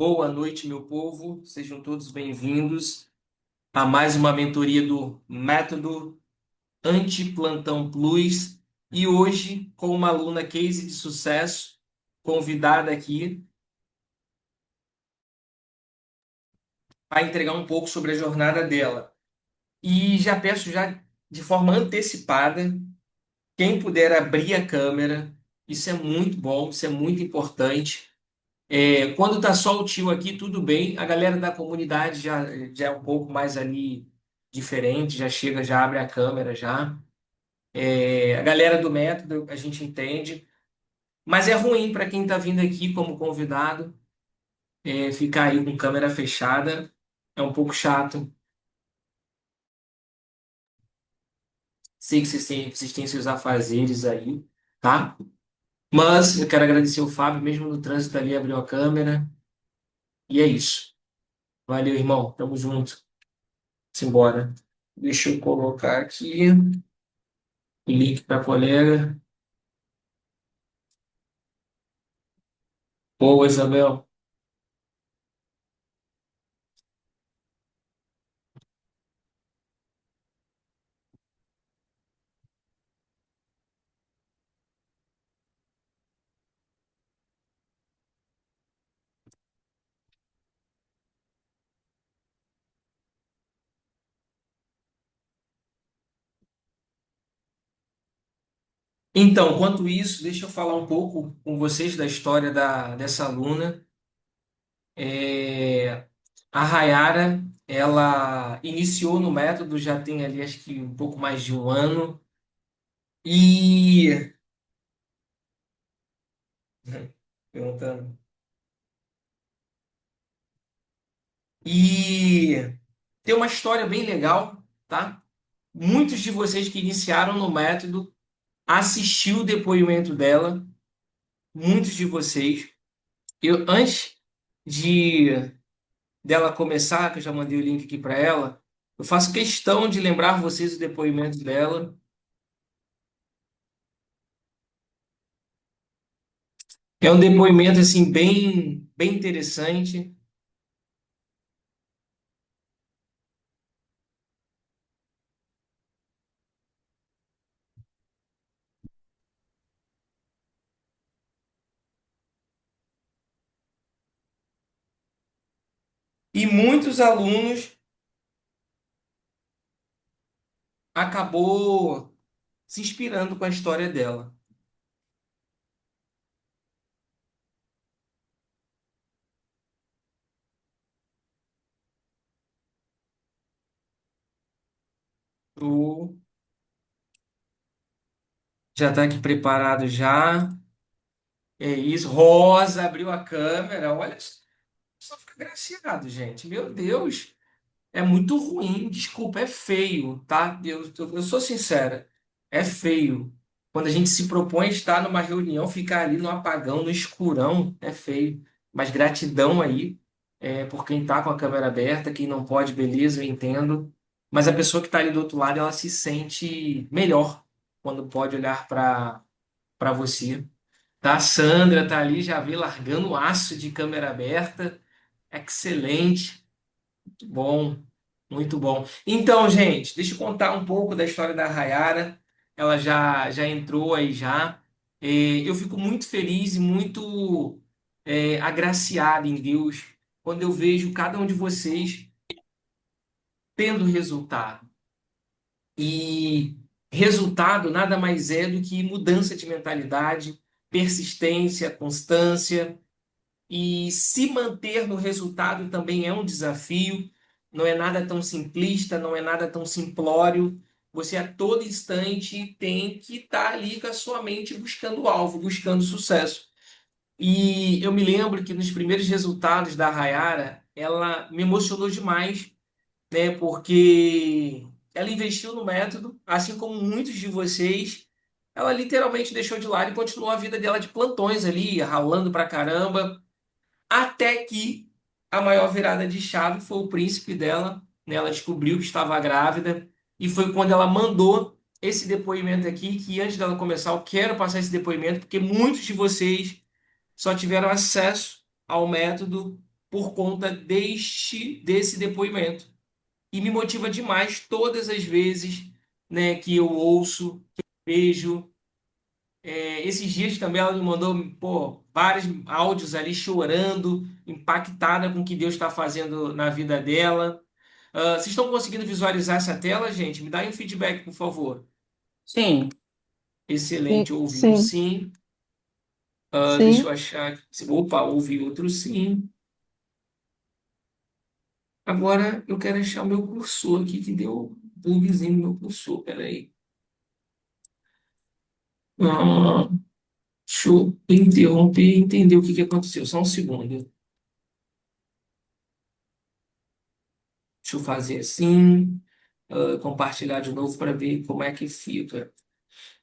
Boa noite, meu povo. Sejam todos bem-vindos a mais uma mentoria do Método Anti-Plantão Plus. E hoje, com uma aluna case de sucesso, convidada aqui para entregar um pouco sobre a jornada dela. E já peço já de forma antecipada, quem puder abrir a câmera, isso é muito bom, isso é muito importante. Quando tá só o tio aqui, tudo bem. A galera da comunidade já é um pouco mais ali diferente, já chega, já abre a câmera já. A galera do método a gente entende, mas é ruim para quem tá vindo aqui como convidado, ficar aí com câmera fechada. É um pouco chato. Sei que vocês têm seus afazeres aí, tá? Mas eu quero agradecer o Fábio, mesmo no trânsito ali, abriu a câmera. E é isso. Valeu, irmão. Tamo junto. Simbora. Deixa eu colocar aqui o link para a colega. Boa, Isabel. Então, quanto isso, deixa eu falar um pouco com vocês da história dessa aluna. É, a Rayara, ela iniciou no método, já tem ali acho que um pouco mais de um ano. E. Perguntando. E tem uma história bem legal, tá? Muitos de vocês que iniciaram no método assistiu o depoimento dela, muitos de vocês. Antes de dela começar, que eu já mandei o link aqui para ela, eu faço questão de lembrar vocês o depoimento dela. É um depoimento assim bem interessante e muitos alunos acabou se inspirando com a história dela. O já está aqui preparado já. É isso. Rosa abriu a câmera. Olha só, fica agraciado, gente. Meu Deus. É muito ruim, desculpa, é feio, tá? Eu sou sincera, é feio. Quando a gente se propõe a estar numa reunião, ficar ali no apagão, no escurão, é feio. Mas gratidão aí, por quem tá com a câmera aberta, quem não pode, beleza, eu entendo. Mas a pessoa que está ali do outro lado, ela se sente melhor quando pode olhar para você. Tá? A Sandra tá ali, já vi largando o aço de câmera aberta. Excelente. Bom, muito bom. Então, gente, deixa eu contar um pouco da história da Rayara. Ela já entrou aí já. Eu fico muito feliz e muito agraciado em Deus quando eu vejo cada um de vocês tendo resultado. E resultado nada mais é do que mudança de mentalidade, persistência, constância. E se manter no resultado também é um desafio, não é nada tão simplista, não é nada tão simplório. Você a todo instante tem que estar ali com a sua mente buscando o alvo, buscando sucesso. E eu me lembro que nos primeiros resultados da Rayara, ela me emocionou demais, né? Porque ela investiu no método, assim como muitos de vocês. Ela literalmente deixou de lado e continuou a vida dela de plantões ali, ralando pra caramba até que a maior virada de chave foi o príncipe dela, né? Ela descobriu que estava grávida e foi quando ela mandou esse depoimento aqui, que antes dela começar, eu quero passar esse depoimento, porque muitos de vocês só tiveram acesso ao método por conta desse depoimento. E me motiva demais todas as vezes, né, que eu ouço, que eu vejo. Esses dias também ela me mandou, pô, vários áudios ali chorando, impactada com o que Deus está fazendo na vida dela. Vocês estão conseguindo visualizar essa tela, gente? Me dá aí um feedback, por favor. Sim, Excelente, Sim, ouvi um sim, sim. Deixa eu sim. achar aqui. Opa, ouvi outro sim. Agora eu quero achar o meu cursor aqui, que deu um bugzinho no meu cursor. Peraí. Ah, deixa eu interromper e entender o que que aconteceu. Só um segundo. Deixa eu fazer assim, compartilhar de novo para ver como é que fica.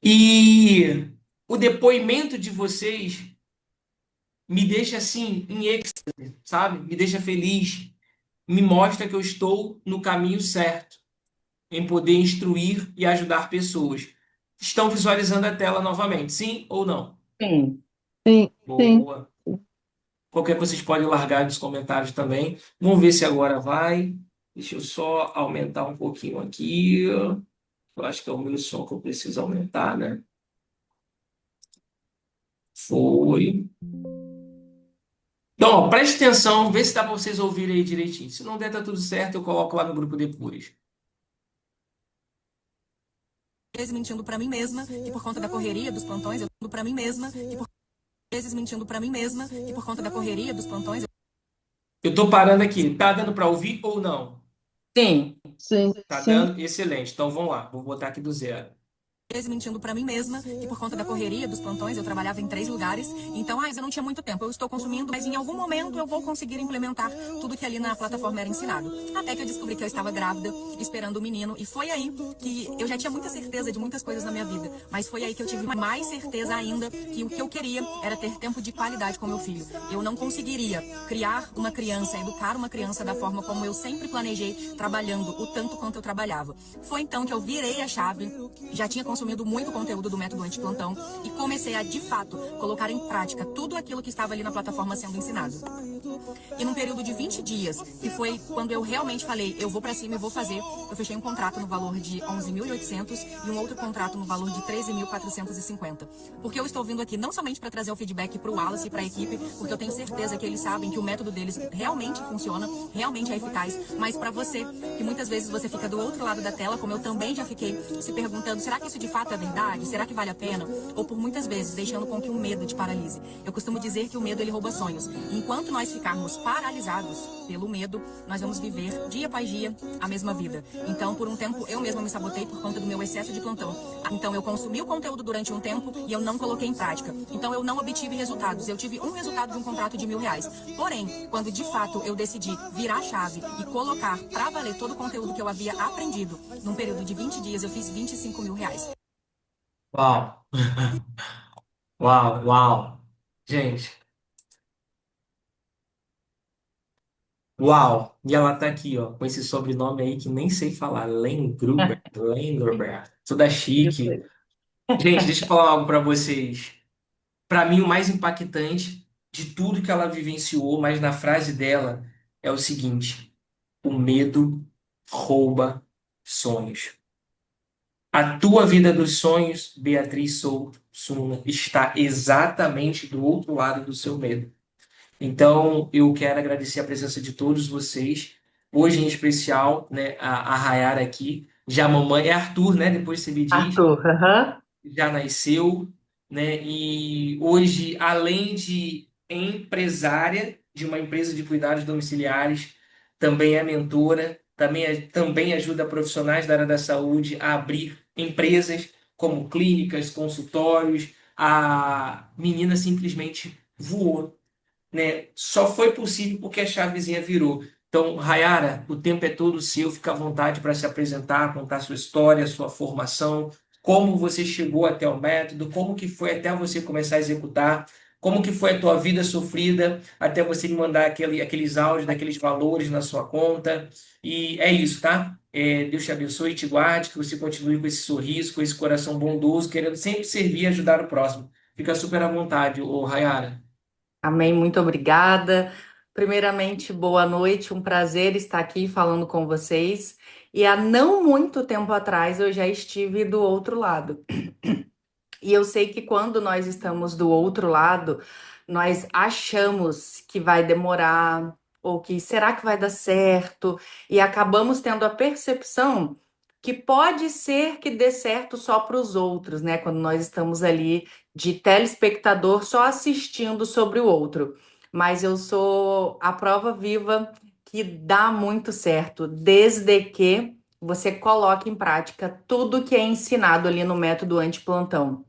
E o depoimento de vocês me deixa assim, em êxtase, sabe? Me deixa feliz, me mostra que eu estou no caminho certo, em poder instruir e ajudar pessoas. Estão visualizando a tela novamente, sim ou não? sim. Sim, sim. Boa. Qualquer coisa vocês podem largar nos comentários também. Vamos ver se agora vai. Deixa eu só aumentar um pouquinho aqui. Eu acho que é o meu som que eu preciso aumentar, né? Foi. Então, ó, preste atenção, vê se dá para vocês ouvirem aí direitinho. Se não der, tá tudo certo, eu coloco lá no grupo depois. Vezes mentindo para mim mesma que por conta da correria dos plantões eu para mim mesma e por vezes mentindo para mim mesma que por conta da correria dos plantões Eu tô parando aqui. Tá dando para ouvir ou não? Sim, Sim, Tá sim. dando? Excelente. Então vamos lá. Vou botar aqui do zero. vezes mentindo para mim mesma que por conta da correria dos plantões eu trabalhava em 3 lugares, então eu não tinha muito tempo, eu estou consumindo, mas em algum momento eu vou conseguir implementar tudo que ali na plataforma era ensinado. Até que eu descobri que eu estava grávida, esperando o menino, e foi aí que eu já tinha muita certeza de muitas coisas na minha vida, mas foi aí que eu tive mais certeza ainda que o que eu queria era ter tempo de qualidade com meu filho. Eu não conseguiria criar uma criança, educar uma criança da forma como eu sempre planejei, trabalhando o tanto quanto eu trabalhava. Foi então que eu virei a chave, já tinha consumindo muito conteúdo do método antiplantão e comecei a, de fato, colocar em prática tudo aquilo que estava ali na plataforma sendo ensinado. E num período de 20 dias, que foi quando eu realmente falei, eu vou para cima e vou fazer, eu fechei um contrato no valor de 11.800 e um outro contrato no valor de 13.450. Porque eu estou vindo aqui não somente para trazer o feedback para o Wallace e para a equipe, porque eu tenho certeza que eles sabem que o método deles realmente funciona, realmente é eficaz, mas para você, que muitas vezes você fica do outro lado da tela, como eu também já fiquei, se perguntando, será que isso de fato é verdade? Será que vale a pena? Ou por muitas vezes deixando com que o medo te paralise. Eu costumo dizer que o medo ele rouba sonhos. E enquanto nós ficarmos paralisados pelo medo, nós vamos viver dia após dia a mesma vida. Então, por um tempo, eu mesma me sabotei por conta do meu excesso de plantão. Então, eu consumi o conteúdo durante um tempo e eu não coloquei em prática. Então, eu não obtive resultados. Eu tive um resultado de um contrato de R$ 1.000. Porém, quando de fato eu decidi virar a chave e colocar para valer todo o conteúdo que eu havia aprendido, num período de 20 dias, eu fiz R$ 25.000. Uau, uau, uau. Gente, uau. E ela tá aqui, ó, com esse sobrenome aí que nem sei falar. Lengruber. Lengruber. Toda isso chique. aí. Gente, deixa eu falar algo para vocês. Para mim, o mais impactante de tudo que ela vivenciou, mas na frase dela, é o seguinte: o medo rouba sonhos. A tua vida dos sonhos, Beatriz Souto Suna, está exatamente do outro lado do seu medo. Então, eu quero agradecer a presença de todos vocês. Hoje, em especial, né, a Rayara aqui. Já a mamãe é Arthur, né? Depois você me diz Arthur, aham. já nasceu, né? E hoje, além de empresária de uma empresa de cuidados domiciliares, também é mentora, também ajuda profissionais da área da saúde a abrir empresas como clínicas, consultórios. A menina simplesmente voou, né? Só foi possível porque a chavezinha virou. Então, Rayara, o tempo é todo seu, fica à vontade para se apresentar, contar sua história, sua formação, como você chegou até o método, como que foi até você começar a executar, como que foi a tua vida sofrida até você me mandar aqueles áudios, daqueles valores na sua conta. E é isso, tá? Deus te abençoe e te guarde, que você continue com esse sorriso, com esse coração bondoso, querendo sempre servir e ajudar o próximo. Fica super à vontade, ô Rayara. Amém, muito obrigada. Primeiramente, boa noite, um prazer estar aqui falando com vocês. E há não muito tempo atrás eu já estive do outro lado. E eu sei que quando nós estamos do outro lado, nós achamos que vai demorar, ou que será que vai dar certo, e acabamos tendo a percepção que pode ser que dê certo só para os outros, né? Quando nós estamos ali de telespectador só assistindo sobre o outro. Mas eu sou a prova viva que dá muito certo, desde que você coloque em prática tudo que é ensinado ali no método antiplantão.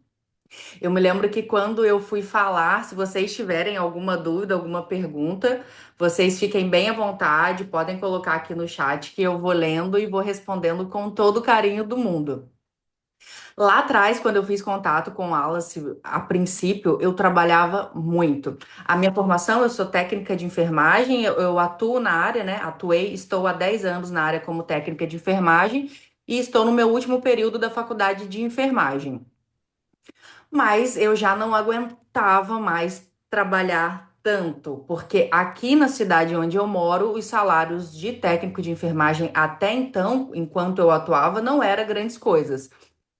Eu me lembro que quando eu fui falar, se vocês tiverem alguma dúvida, alguma pergunta, vocês fiquem bem à vontade, podem colocar aqui no chat que eu vou lendo e vou respondendo com todo o carinho do mundo. Lá atrás, quando eu fiz contato com o Wallace, a princípio, eu trabalhava muito. A minha formação, eu sou técnica de enfermagem, eu atuo na área, né? Atuei, estou há 10 anos na área como técnica de enfermagem e estou no meu último período da faculdade de enfermagem. Mas eu já não aguentava mais trabalhar tanto, porque aqui na cidade onde eu moro, os salários de técnico de enfermagem até então, enquanto eu atuava, não eram grandes coisas.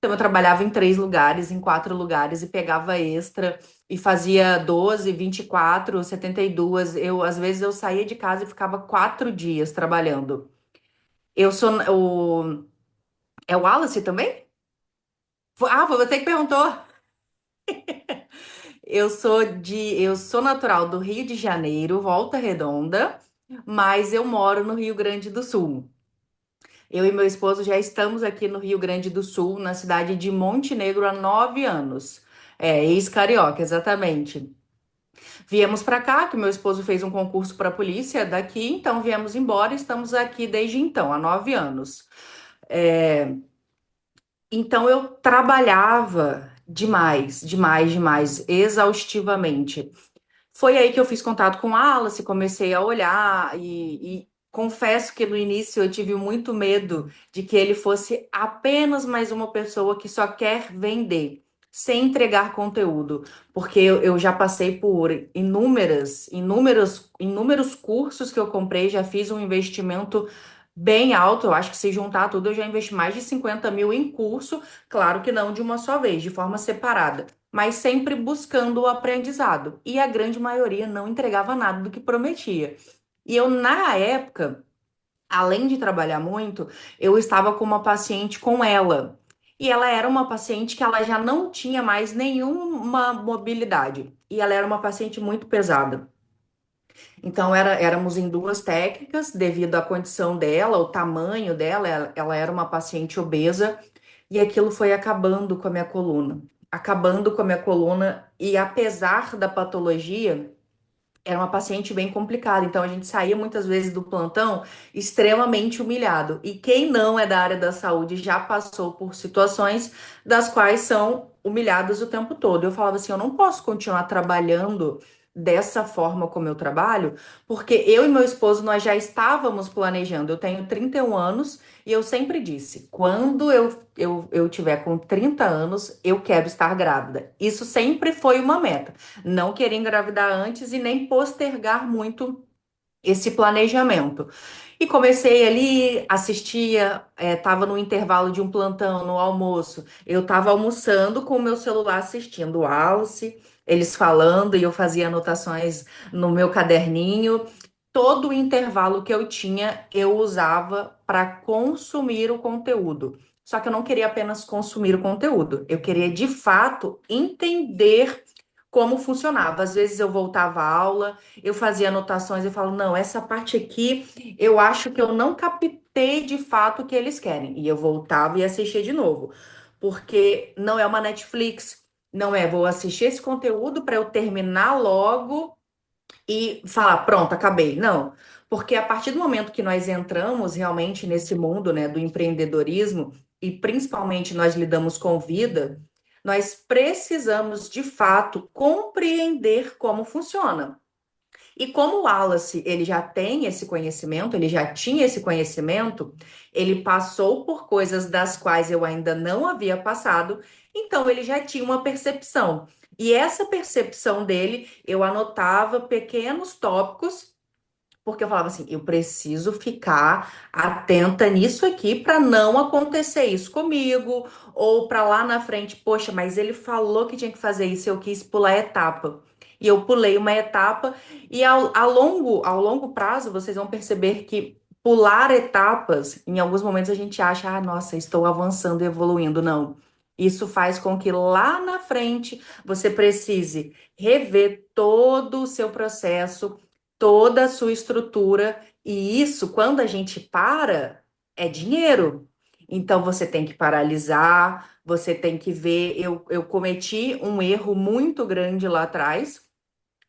Então eu trabalhava em 3 lugares, em 4 lugares e pegava extra e fazia 12, 24, 72. Às vezes eu saía de casa e ficava 4 dias trabalhando. Eu sou é o Wallace também? Ah, foi você que perguntou. Eu sou natural do Rio de Janeiro, Volta Redonda, mas eu moro no Rio Grande do Sul. Eu e meu esposo já estamos aqui no Rio Grande do Sul, na cidade de Montenegro, há 9 anos. É, ex-carioca, exatamente. Viemos para cá, que meu esposo fez um concurso para a polícia daqui, então viemos embora e estamos aqui desde então, há 9 anos. É, então eu trabalhava demais, demais, demais, exaustivamente. Foi aí que eu fiz contato com a Alice, comecei a olhar e confesso que no início eu tive muito medo de que ele fosse apenas mais uma pessoa que só quer vender, sem entregar conteúdo, porque eu já passei por inúmeros cursos que eu comprei, já fiz um investimento bem alto, eu acho que se juntar tudo eu já investi mais de 50 mil em curso, claro que não de uma só vez, de forma separada mas sempre buscando o aprendizado. E a grande maioria não entregava nada do que prometia. E eu, na época, além de trabalhar muito, eu estava com uma paciente com ela. E ela era uma paciente que ela já não tinha mais nenhuma mobilidade. E ela era uma paciente muito pesada. Então, éramos em duas técnicas, devido à condição dela, o tamanho dela, ela era uma paciente obesa, e aquilo foi acabando com a minha coluna. Acabando com a minha coluna, e apesar da patologia, era uma paciente bem complicada. Então, a gente saía muitas vezes do plantão extremamente humilhado. E quem não é da área da saúde já passou por situações das quais são humilhadas o tempo todo. Eu falava assim: eu não posso continuar trabalhando dessa forma como eu trabalho, porque eu e meu esposo nós já estávamos planejando. Eu tenho 31 anos e eu sempre disse: quando eu tiver com 30 anos, eu quero estar grávida. Isso sempre foi uma meta. Não querer engravidar antes e nem postergar muito esse planejamento. E comecei ali, assistia, estava no intervalo de um plantão, no almoço. Eu estava almoçando com o meu celular assistindo o Alce, eles falando, e eu fazia anotações no meu caderninho. Todo o intervalo que eu tinha, eu usava para consumir o conteúdo. Só que eu não queria apenas consumir o conteúdo, eu queria de fato entender como funcionava. Às vezes eu voltava à aula, eu fazia anotações e falo, não, essa parte aqui eu acho que eu não captei de fato o que eles querem. E eu voltava e assistia de novo. Porque não é uma Netflix, não é, vou assistir esse conteúdo para eu terminar logo e falar, pronto, acabei. Não. Porque a partir do momento que nós entramos realmente nesse mundo, né, do empreendedorismo, e principalmente nós lidamos com vida, nós precisamos de fato compreender como funciona. E como o Wallace, ele já tem esse conhecimento, ele já tinha esse conhecimento, ele passou por coisas das quais eu ainda não havia passado, então ele já tinha uma percepção. E essa percepção dele, eu anotava pequenos tópicos porque eu falava assim, eu preciso ficar atenta nisso aqui para não acontecer isso comigo, ou para lá na frente, poxa, mas ele falou que tinha que fazer isso, eu quis pular a etapa. E eu pulei uma etapa, e ao longo prazo, vocês vão perceber que pular etapas, em alguns momentos a gente acha, ah, nossa, estou avançando e evoluindo. Não. Isso faz com que lá na frente você precise rever todo o seu processo, toda a sua estrutura, e isso, quando a gente para, é dinheiro. Então você tem que paralisar, você tem que ver. Eu cometi um erro muito grande lá atrás,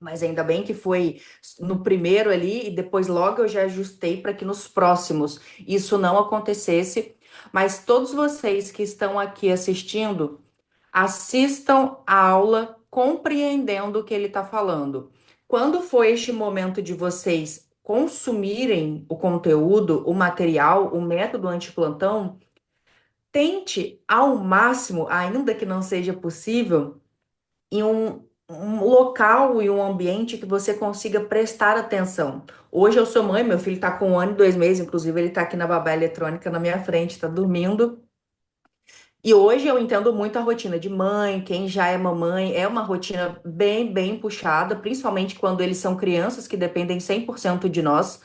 mas ainda bem que foi no primeiro ali, e depois logo eu já ajustei para que nos próximos isso não acontecesse. Mas todos vocês que estão aqui assistindo, assistam a aula compreendendo o que ele está falando. Quando for este momento de vocês consumirem o conteúdo, o material, o método antiplantão, tente ao máximo, ainda que não seja possível, em um local e um ambiente que você consiga prestar atenção. Hoje eu sou mãe, meu filho está com 1 ano e 2 meses, inclusive ele está aqui na babá eletrônica na minha frente, está dormindo. E hoje eu entendo muito a rotina de mãe, quem já é mamãe, é uma rotina bem, bem puxada, principalmente quando eles são crianças que dependem 100% de nós.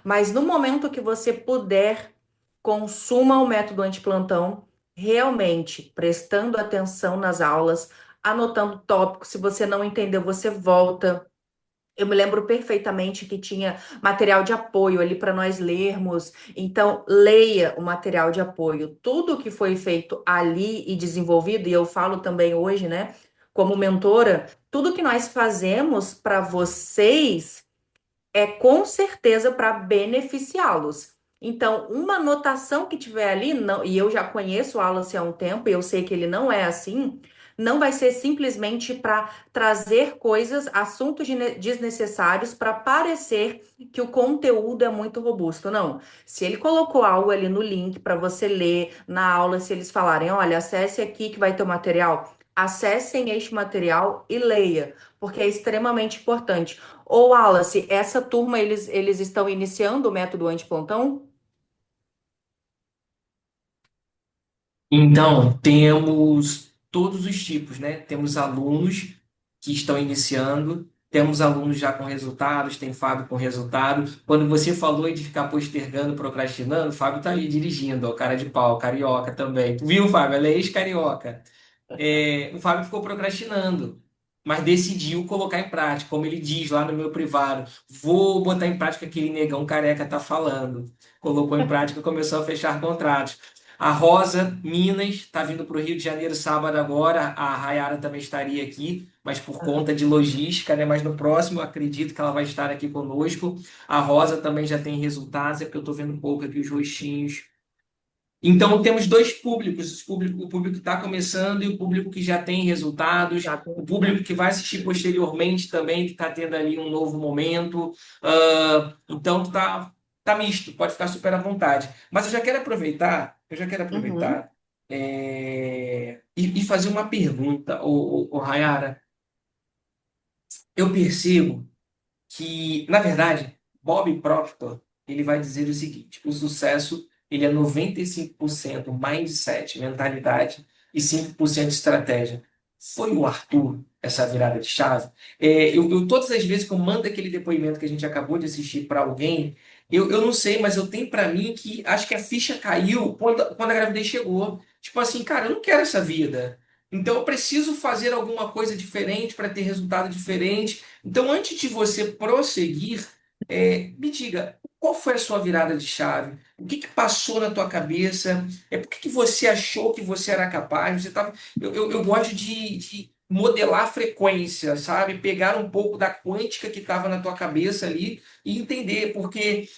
Mas no momento que você puder, consuma o método antiplantão, realmente prestando atenção nas aulas, anotando tópicos. Se você não entendeu, você volta. Eu me lembro perfeitamente que tinha material de apoio ali para nós lermos. Então, leia o material de apoio. Tudo que foi feito ali e desenvolvido, e eu falo também hoje, né, como mentora, tudo que nós fazemos para vocês é com certeza para beneficiá-los. Então, uma anotação que tiver ali, não, e eu já conheço o Wallace há um tempo, e eu sei que ele não é assim, não vai ser simplesmente para trazer coisas, assuntos desnecessários para parecer que o conteúdo é muito robusto. Não. Se ele colocou algo ali no link para você ler na aula, se eles falarem, olha, acesse aqui que vai ter o material, acessem este material e leia, porque é extremamente importante. Ô, Wallace, essa turma, eles estão iniciando o método antiplantão? Então, temos todos os tipos, né? Temos alunos que estão iniciando, temos alunos já com resultados, tem Fábio com resultado. Quando você falou de ficar postergando, procrastinando, o Fábio tá aí dirigindo, ó, cara de pau, carioca também. Tu viu, Fábio? Ela é ex-carioca. O Fábio ficou procrastinando, mas decidiu colocar em prática, como ele diz lá no meu privado. Vou botar em prática o que aquele negão careca tá falando. Colocou em prática e começou a fechar contratos. A Rosa Minas está vindo para o Rio de Janeiro sábado agora. A Rayara também estaria aqui, mas por conta de logística, né? Mas no próximo eu acredito que ela vai estar aqui conosco. A Rosa também já tem resultados, é porque eu estou vendo um pouco aqui os rostinhos. Então, temos dois públicos: o público que está começando e o público que já tem resultados, Já tem o resultado. público que vai assistir posteriormente também, que está tendo ali um novo momento. Então, tá misto, pode ficar super à vontade. Mas Uhum, e fazer uma pergunta, Rayara. Eu percebo que, na verdade, Bob Proctor, ele vai dizer o seguinte: o sucesso ele é 95% mindset, mentalidade, e 5% estratégia. Foi o Arthur essa virada de chave? Todas as vezes que eu mando aquele depoimento que a gente acabou de assistir para alguém, eu não sei, mas eu tenho para mim que acho que a ficha caiu quando a gravidez chegou. Tipo assim, cara, eu não quero essa vida. Então eu preciso fazer alguma coisa diferente para ter resultado diferente. Então, antes de você prosseguir, me diga, qual foi a sua virada de chave? O que que passou na tua cabeça? Por que que você achou que você era capaz? Eu gosto de modelar a frequência, sabe? Pegar um pouco da quântica que estava na tua cabeça ali e entender, porque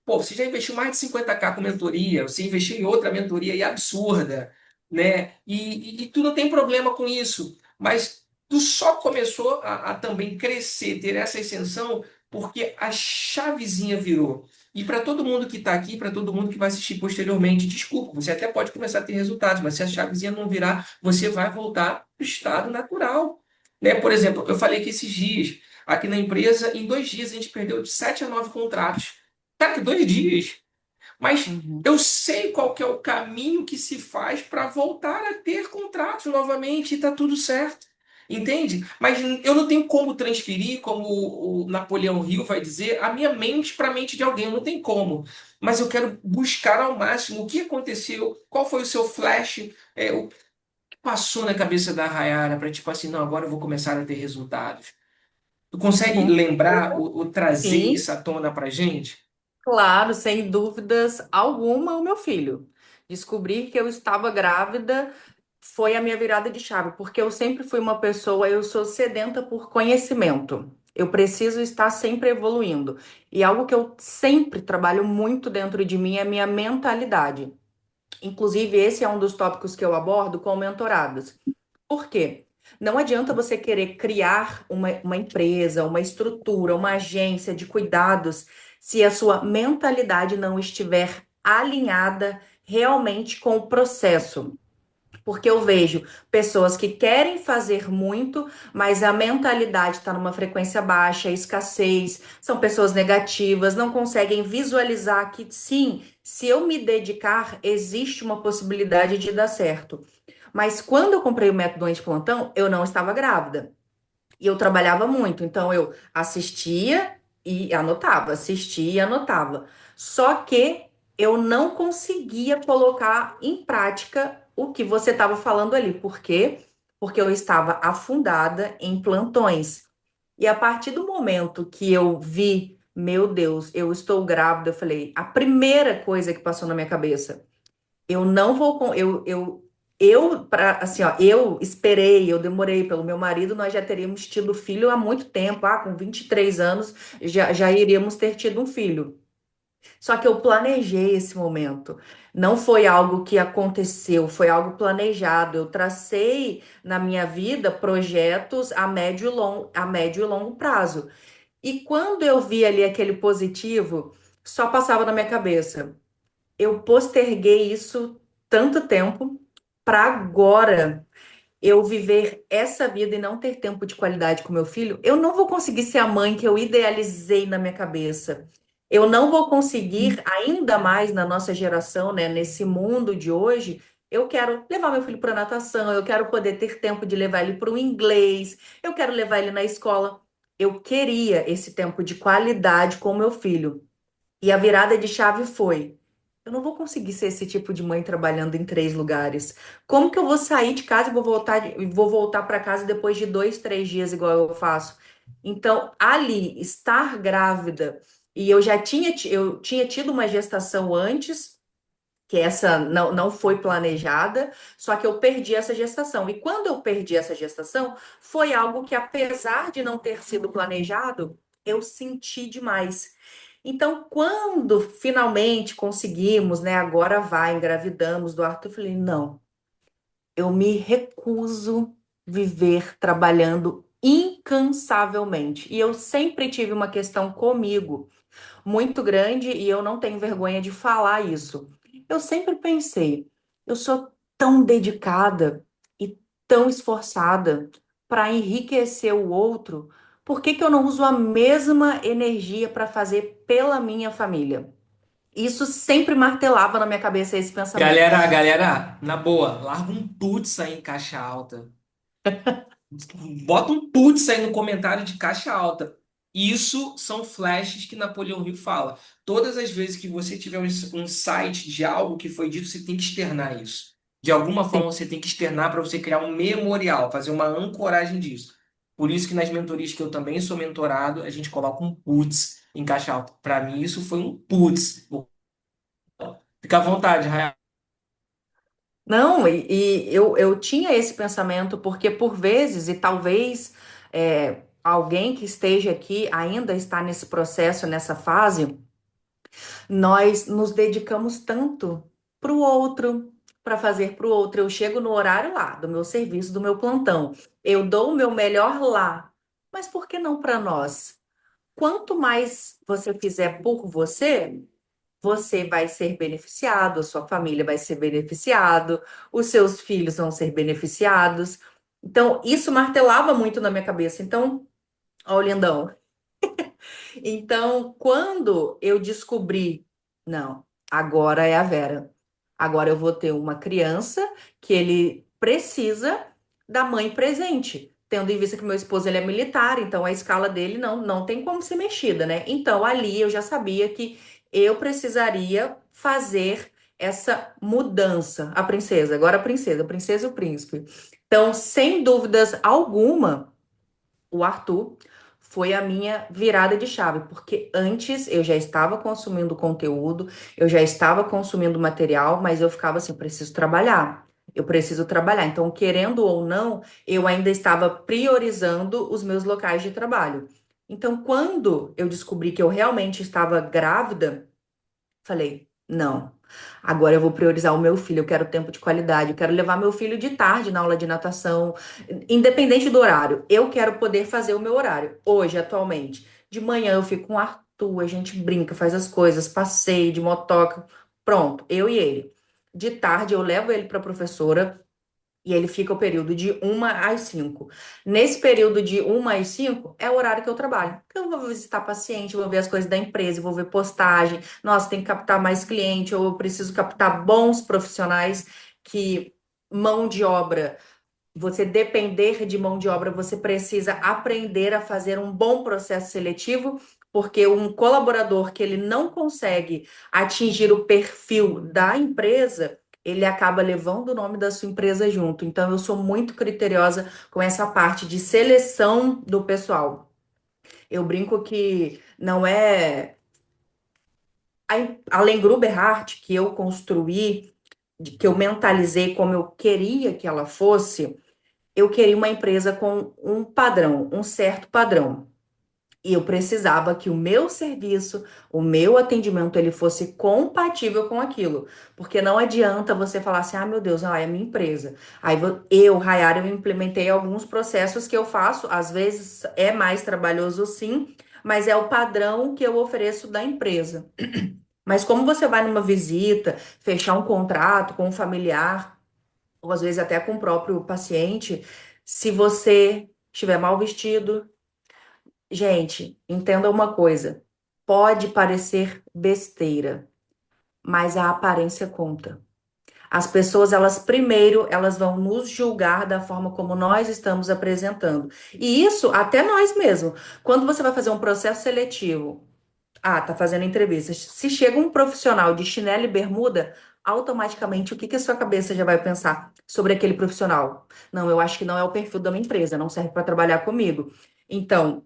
pô, você já investiu mais de 50K com mentoria, você investiu em outra mentoria e absurda, né? E tu não tem problema com isso, mas tu só começou a também crescer, ter essa ascensão, porque a chavezinha virou. E para todo mundo que está aqui, para todo mundo que vai assistir posteriormente, desculpa, você até pode começar a ter resultados, mas se a chavezinha não virar, você vai voltar para o estado natural. Né? Por exemplo, eu falei que esses dias aqui na empresa, em 2 dias a gente perdeu de 7 a 9 contratos. Tá que 2 dias. Mas Uhum. eu sei qual que é o caminho que se faz para voltar a ter contratos novamente e tá tudo certo. Entende? Mas eu não tenho como transferir, como o Napoleão Hill vai dizer, a minha mente para a mente de alguém. Não tem como. Mas eu quero buscar ao máximo o que aconteceu, qual foi o seu flash, o que passou na cabeça da Rayara para tipo assim, não, agora eu vou começar a ter resultados. Tu consegue Com lembrar certeza. o trazer Sim, isso à tona para gente? claro, sem dúvidas alguma, o meu filho. Descobrir que eu estava grávida foi a minha virada de chave, porque eu sempre fui uma pessoa, eu sou sedenta por conhecimento. Eu preciso estar sempre evoluindo. E algo que eu sempre trabalho muito dentro de mim é a minha mentalidade. Inclusive, esse é um dos tópicos que eu abordo com mentorados. Por quê? Não adianta você querer criar uma empresa, uma estrutura, uma agência de cuidados, se a sua mentalidade não estiver alinhada realmente com o processo. Porque eu vejo pessoas que querem fazer muito, mas a mentalidade está numa frequência baixa, escassez, são pessoas negativas, não conseguem visualizar que sim, se eu me dedicar, existe uma possibilidade de dar certo. Mas quando eu comprei o método antiplantão, eu não estava grávida. E eu trabalhava muito, então eu assistia e anotava, assistia e anotava. Só que eu não conseguia colocar em prática o que você estava falando ali. Por quê? Porque eu estava afundada em plantões. E a partir do momento que eu vi, meu Deus, eu estou grávida, eu falei, a primeira coisa que passou na minha cabeça, eu não vou com para assim, ó, eu esperei, eu demorei pelo meu marido, nós já teríamos tido filho há muito tempo, com 23 anos já iríamos ter tido um filho. Só que eu planejei esse momento. Não foi algo que aconteceu, foi algo planejado. Eu tracei na minha vida projetos a médio e longo prazo. E quando eu vi ali aquele positivo, só passava na minha cabeça. Eu posterguei isso tanto tempo para agora eu viver essa vida e não ter tempo de qualidade com meu filho. Eu não vou conseguir ser a mãe que eu idealizei na minha cabeça. Eu não vou conseguir, ainda mais na nossa geração, né, nesse mundo de hoje. Eu quero levar meu filho para natação, eu quero poder ter tempo de levar ele para o inglês, eu quero levar ele na escola. Eu queria esse tempo de qualidade com meu filho. E a virada de chave foi: eu não vou conseguir ser esse tipo de mãe trabalhando em 3 lugares. Como que eu vou sair de casa e vou voltar para casa depois de 2, 3 dias, igual eu faço? Então, ali, estar grávida, e eu tinha tido uma gestação antes, que essa não foi planejada, só que eu perdi essa gestação. E quando eu perdi essa gestação, foi algo que, apesar de não ter sido planejado, eu senti demais. Então, quando finalmente conseguimos, né, agora vai, engravidamos do Arthur, eu falei, não, eu me recuso viver trabalhando incansavelmente. E eu sempre tive uma questão comigo muito grande e eu não tenho vergonha de falar isso. Eu sempre pensei, eu sou tão dedicada e tão esforçada para enriquecer o outro, por que que eu não uso a mesma energia para fazer pela minha família? Isso sempre martelava na minha cabeça esse pensamento. Galera, na boa, larga um putz aí em caixa alta. Bota um putz aí no comentário de caixa alta. Isso são flashes que Napoleão Hill fala. Todas as vezes que você tiver um insight de algo que foi dito, você tem que externar isso. De alguma Sim. forma, você tem que externar para você criar um memorial, fazer uma ancoragem disso. Por isso que nas mentorias que eu também sou mentorado, a gente coloca um putz em caixa alta. Para mim, isso foi um putz. Fica à vontade, Raia. Não, eu tinha esse pensamento porque por vezes, e talvez alguém que esteja aqui ainda está nesse processo, nessa fase, nós nos dedicamos tanto para o outro, para fazer para o outro. Eu chego no horário lá, do meu serviço, do meu plantão. Eu dou o meu melhor lá. Mas por que não para nós? Quanto mais você fizer por você, você vai ser beneficiado, a sua família vai ser beneficiado, os seus filhos vão ser beneficiados. Então, isso martelava muito na minha cabeça. Então, Ó, o lindão. Então, quando eu descobri, não, agora é a Vera. Agora eu vou ter uma criança que ele precisa da mãe presente. Tendo em vista que meu esposo ele é militar, então a escala dele não tem como ser mexida, né? Então ali eu já sabia que eu precisaria fazer essa mudança. A princesa e o príncipe. Então, sem dúvidas alguma, o Arthur foi a minha virada de chave, porque antes eu já estava consumindo conteúdo, eu já estava consumindo material, mas eu ficava assim, preciso trabalhar. Eu preciso trabalhar. Então, querendo ou não, eu ainda estava priorizando os meus locais de trabalho. Então, quando eu descobri que eu realmente estava grávida, falei, não. Agora eu vou priorizar o meu filho, eu quero tempo de qualidade, eu quero levar meu filho de tarde na aula de natação, independente do horário. Eu quero poder fazer o meu horário. Hoje, atualmente, de manhã eu fico com o Arthur, a gente brinca, faz as coisas, passeio de motoca, pronto, eu e ele. De tarde eu levo ele para a professora. E ele fica o período de 1 às 5. Nesse período de 1 às 5 é o horário que eu trabalho. Eu vou visitar paciente, vou ver as coisas da empresa, vou ver postagem. Nossa, tem que captar mais cliente, ou eu preciso captar bons profissionais que mão de obra, você depender de mão de obra, você precisa aprender a fazer um bom processo seletivo, porque um colaborador que ele não consegue atingir o perfil da empresa, ele acaba levando o nome da sua empresa junto. Então, eu sou muito criteriosa com essa parte de seleção do pessoal. Eu brinco que não é a Gruber Hart que eu construí, que eu mentalizei como eu queria que ela fosse. Eu queria uma empresa com um padrão, um certo padrão. E eu precisava que o meu serviço, o meu atendimento, ele fosse compatível com aquilo. Porque não adianta você falar assim, ah, meu Deus, é a minha empresa. Aí Rayara, eu implementei alguns processos que eu faço, às vezes é mais trabalhoso sim, mas é o padrão que eu ofereço da empresa. Mas como você vai numa visita, fechar um contrato com um familiar, ou às vezes até com o próprio paciente, se você estiver mal vestido, gente, entenda uma coisa, pode parecer besteira, mas a aparência conta. As pessoas, elas primeiro, elas vão nos julgar da forma como nós estamos apresentando. E isso até nós mesmos. Quando você vai fazer um processo seletivo, tá fazendo entrevista. Se chega um profissional de chinelo e bermuda, automaticamente o que que a sua cabeça já vai pensar sobre aquele profissional? Não, eu acho que não é o perfil da minha empresa, não serve para trabalhar comigo. Então,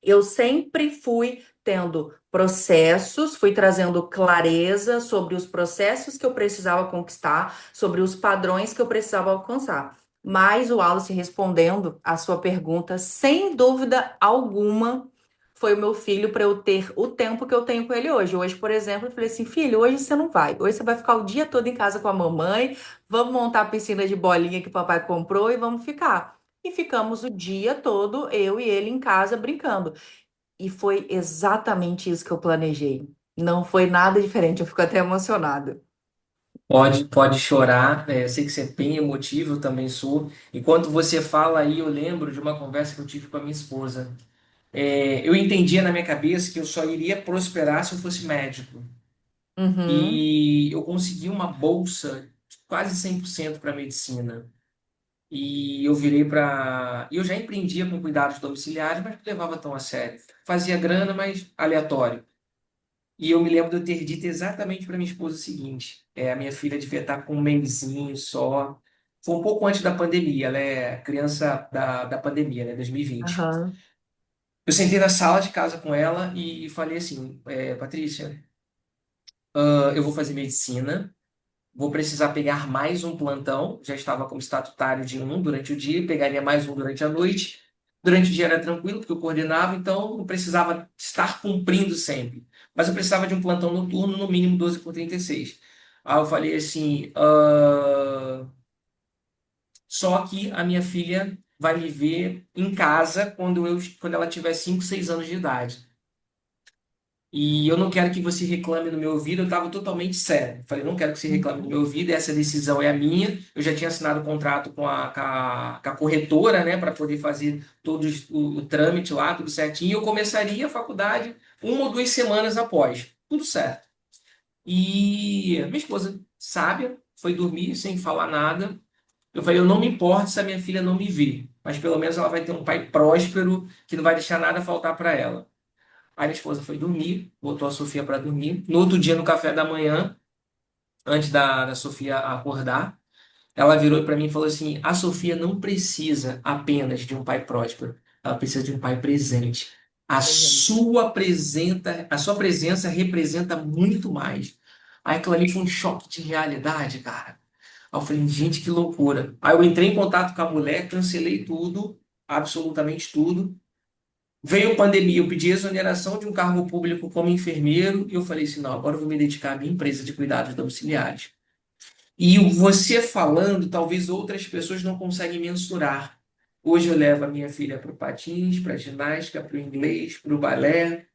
eu sempre fui tendo processos, fui trazendo clareza sobre os processos que eu precisava conquistar, sobre os padrões que eu precisava alcançar. Mas o Wallace, respondendo a sua pergunta, sem dúvida alguma, foi o meu filho para eu ter o tempo que eu tenho com ele hoje. Hoje, por exemplo, eu falei assim: filho, hoje você não vai. Hoje você vai ficar o dia todo em casa com a mamãe. Vamos montar a piscina de bolinha que o papai comprou e vamos ficar. E ficamos o dia todo, eu e ele em casa brincando. E foi exatamente isso que eu planejei. Não foi nada diferente, eu fico até emocionada. Pode chorar, né? Eu sei que você é bem emotivo, eu também sou. Enquanto você fala aí, eu lembro de uma conversa que eu tive com a minha esposa. Eu entendia na minha cabeça que eu só iria prosperar se eu fosse médico. Uhum, E eu consegui uma bolsa de quase 100% para medicina. E eu virei para. Eu já empreendia com cuidados domiciliares, mas não levava tão a sério. Fazia grana, mas aleatório. E eu me lembro de eu ter dito exatamente para minha esposa o seguinte: a minha filha devia estar com um mesinho só. Foi um pouco antes da pandemia, ela é criança da pandemia, né, 2020. aham, Eu sentei na sala de casa com ela e falei assim: Patrícia, eu vou fazer medicina. Vou precisar pegar mais um plantão. Já estava como estatutário de um durante o dia, pegaria mais um durante a noite. Durante o dia era tranquilo, porque eu coordenava, então não precisava estar cumprindo sempre. Mas eu precisava de um plantão noturno, no mínimo 12 por 36. Aí eu falei assim: só que a minha filha vai me ver em casa quando ela tiver 5, 6 anos de idade. E eu não quero que você reclame no meu ouvido, eu estava totalmente sério. Falei, não quero que você reclame no meu ouvido, essa decisão é a minha. Eu já tinha assinado o contrato com a corretora, né, para poder fazer todo o trâmite lá, tudo certinho. E eu começaria a faculdade 1 ou 2 semanas após. Tudo certo. E minha esposa, sábia, foi dormir sem falar nada. Eu falei, eu não me importo se a minha filha não me vê, mas pelo menos ela vai ter um pai próspero que não vai deixar nada faltar para ela. Aí minha esposa foi dormir, botou a Sofia para dormir. No outro dia, no café da manhã, antes da Sofia acordar, ela virou para mim e falou assim: a Sofia não precisa apenas de um pai próspero, ela precisa de um pai presente. A sua presença representa muito mais. Aí aquilo ali foi um choque de realidade, cara. Aí eu falei, gente, que loucura. Aí eu entrei em contato com a mulher, cancelei tudo, absolutamente tudo. Veio pandemia, eu pedi exoneração de um cargo público como enfermeiro e eu falei assim, não, agora eu vou me dedicar à minha empresa de cuidados domiciliares. E você falando, talvez outras pessoas não conseguem mensurar. Hoje eu levo a minha filha para o patins, para a ginástica, para o inglês, para o balé,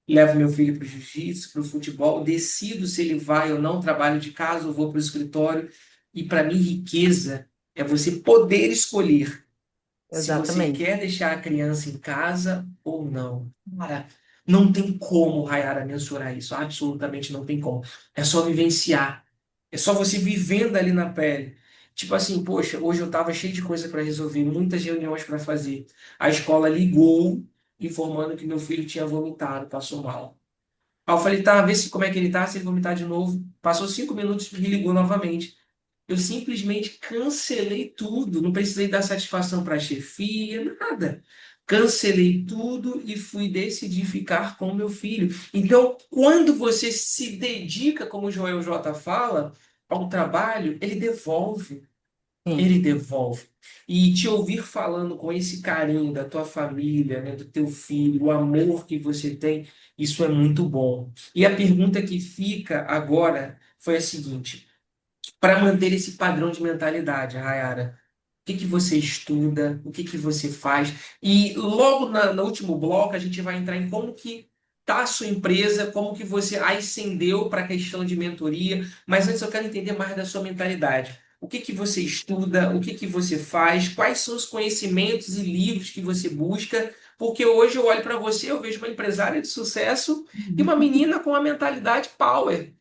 levo meu filho para o jiu-jitsu, para o futebol, decido se ele vai ou não, trabalho de casa ou vou para o escritório. E para mim, riqueza é você poder escolher se você Exatamente. quer deixar a criança em casa ou não. Cara, não tem como, Rayara, mensurar isso. Absolutamente não tem como. É só vivenciar. É só você vivendo ali na pele. Tipo assim, poxa, hoje eu tava cheio de coisa para resolver, muitas reuniões para fazer. A escola ligou informando que meu filho tinha vomitado, passou mal. Aí eu falei, tá, vê se como é que ele tá, se ele vomitar de novo. Passou 5 minutos, me ligou novamente. Eu simplesmente cancelei tudo, não precisei dar satisfação para a chefia, nada. Cancelei tudo e fui decidir ficar com o meu filho. Então, quando você se dedica, como o Joel J fala, ao trabalho, ele devolve. Sim. Ele devolve. E te ouvir falando com esse carinho da tua família, né, do teu filho, o amor que você tem, isso é muito bom. E a pergunta que fica agora foi a seguinte: para manter esse padrão de mentalidade, Rayara? O que que você estuda? O que que você faz? E logo no último bloco a gente vai entrar em como que tá a sua empresa, como que você ascendeu para a questão de mentoria. Mas antes eu quero entender mais da sua mentalidade. O que que você estuda? O que que você faz? Quais são os conhecimentos e livros que você busca? Porque hoje eu olho para você, eu vejo uma empresária de sucesso e uma menina com a mentalidade power.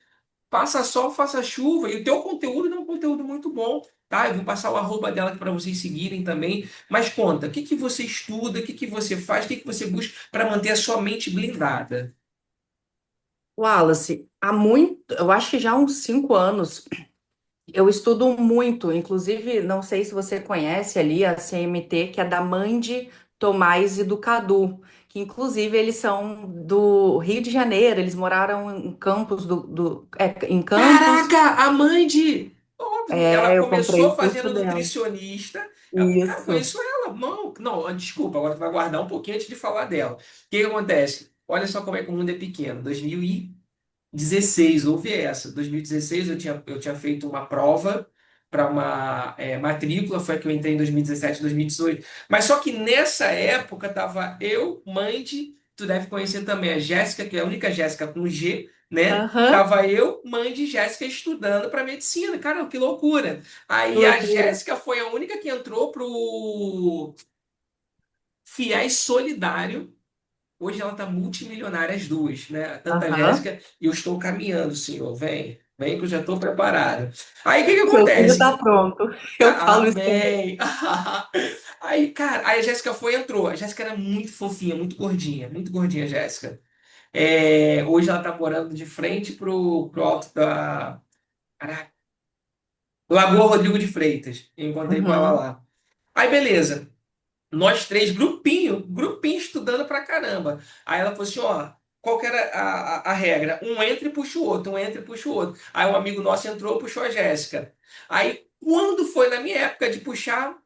Faça sol, faça chuva. E o teu conteúdo é um conteúdo muito bom, tá? Eu vou passar o arroba dela aqui para vocês seguirem também. Mas conta, o que que você estuda, o que que você faz, o que que você busca para manter a sua mente blindada? Wallace, há muito, eu acho que já há uns 5 anos, eu estudo muito, inclusive, não sei se você conhece ali a CMT, que é da Mandi, Tomás e do Cadu, que inclusive eles são do Rio de Janeiro, eles moraram em Campos em Campos. Caraca, a mãe de. Óbvio, ela Eu comprei começou o curso fazendo dela. nutricionista. Cara, eu Isso. conheço ela. Não, não, desculpa, agora tu vai guardar um pouquinho antes de falar dela. O que que acontece? Olha só como é que o mundo é pequeno. 2016 houve essa. 2016 eu tinha feito uma prova para uma matrícula, foi a que eu entrei em 2017, 2018. Mas só que nessa época tava eu, Mandy, tu deve conhecer também a Jéssica, que é a única Jéssica com G, né? Aham, Tava eu, Mandy e Jéssica estudando para medicina. Cara, que loucura. que Aí a loucura. Jéssica foi a única que entrou pro Fiéis Solidário. Hoje ela está multimilionária, as duas, né? Tanto a Aham. Jéssica, e eu estou caminhando, senhor. Vem que eu já estou preparado. Aí o que que Seu filho tá acontece? pronto. Eu falo isso também. Amém! Aí, cara, aí a Jéssica foi e entrou. A Jéssica era muito fofinha, muito gordinha, a Jéssica. Hoje ela tá morando de frente pro alto da. Caraca, Lagoa Rodrigo de Freitas. Eu encontrei com ela Uhum, lá. Aí, beleza. Nós três, grupinho estudando pra caramba. Aí ela falou assim, ó, qual que era a regra? Um entra e puxa o outro, um entra e puxa o outro. Aí um amigo nosso entrou, puxou a Jéssica. Aí, quando foi na minha época de puxar,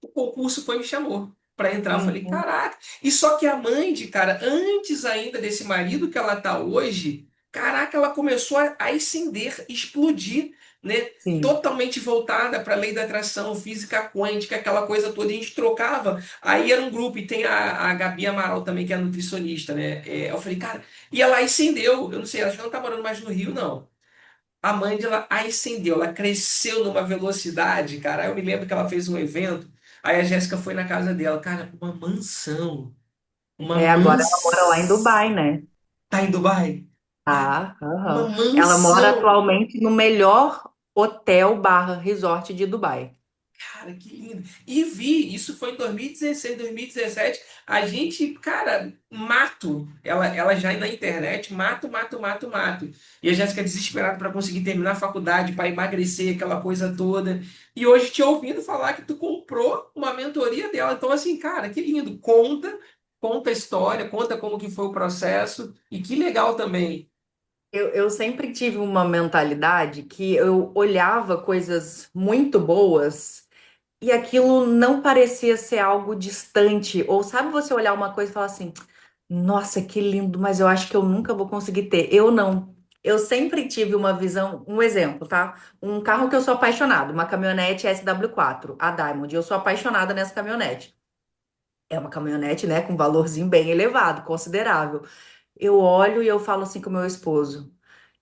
o concurso foi e me chamou pra entrar. Eu falei, uhum, caraca. E só que a Mandy, cara, antes ainda desse marido que ela tá hoje, caraca, ela começou a ascender, explodir né? Sim. Totalmente voltada para a lei da atração, física quântica, aquela coisa toda. E a gente trocava. Aí era um grupo, e tem a Gabi Amaral também, que é nutricionista, né? Eu falei, cara, e ela ascendeu. Eu não sei, ela já não tá morando mais no Rio, não. A mãe dela ascendeu, ela cresceu numa velocidade, cara. Aí eu me lembro que ela fez um evento, aí a Jéssica foi na casa dela, cara, uma mansão. Uma É, agora ela mora lá em mansão. Dubai, né? Tá em Dubai? Cara, Ah, uma aham. Ela mora mansão. atualmente no melhor hotel barra resort de Dubai. Cara, que lindo. E vi, isso foi em 2016, 2017. A gente, cara, mato. Ela já na internet, mato, mato, mato, mato. E a Jéssica desesperada para conseguir terminar a faculdade, para emagrecer, aquela coisa toda. E hoje te ouvindo falar que tu comprou uma mentoria dela. Então, assim, cara, que lindo. Conta a história, conta como que foi o processo. E que legal também. Eu sempre tive uma mentalidade que eu olhava coisas muito boas e aquilo não parecia ser algo distante. Ou sabe você olhar uma coisa e falar assim, nossa, que lindo, mas eu acho que eu nunca vou conseguir ter. Eu não. Eu sempre tive uma visão, um exemplo, tá? Um carro que eu sou apaixonada, uma caminhonete SW4, a Diamond. Eu sou apaixonada nessa caminhonete. É uma caminhonete, né, com valorzinho bem elevado, considerável. Eu olho e eu falo assim com meu esposo.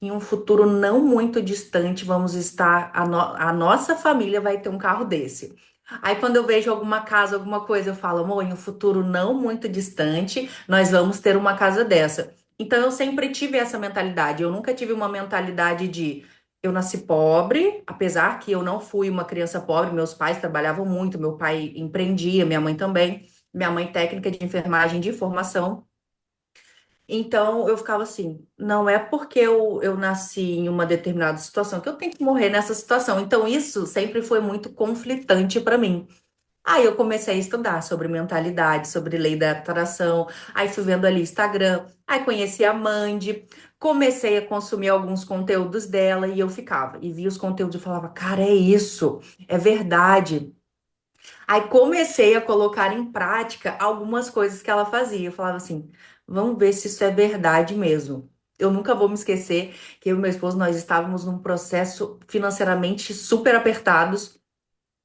Em um futuro não muito distante, vamos estar, a nossa família vai ter um carro desse. Aí quando eu vejo alguma casa, alguma coisa, eu falo, amor, em um futuro não muito distante, nós vamos ter uma casa dessa. Então eu sempre tive essa mentalidade. Eu nunca tive uma mentalidade de eu nasci pobre, apesar que eu não fui uma criança pobre, meus pais trabalhavam muito, meu pai empreendia, minha mãe também. Minha mãe técnica de enfermagem de formação. Então eu ficava assim, não é porque eu nasci em uma determinada situação que eu tenho que morrer nessa situação. Então isso sempre foi muito conflitante para mim. Aí eu comecei a estudar sobre mentalidade, sobre lei da atração. Aí fui vendo ali Instagram, aí conheci a Mandy, comecei a consumir alguns conteúdos dela e eu ficava e via os conteúdos e falava, cara, é isso, é verdade. Aí comecei a colocar em prática algumas coisas que ela fazia. Eu falava assim, vamos ver se isso é verdade mesmo. Eu nunca vou me esquecer que eu e meu esposo, nós estávamos num processo financeiramente super apertados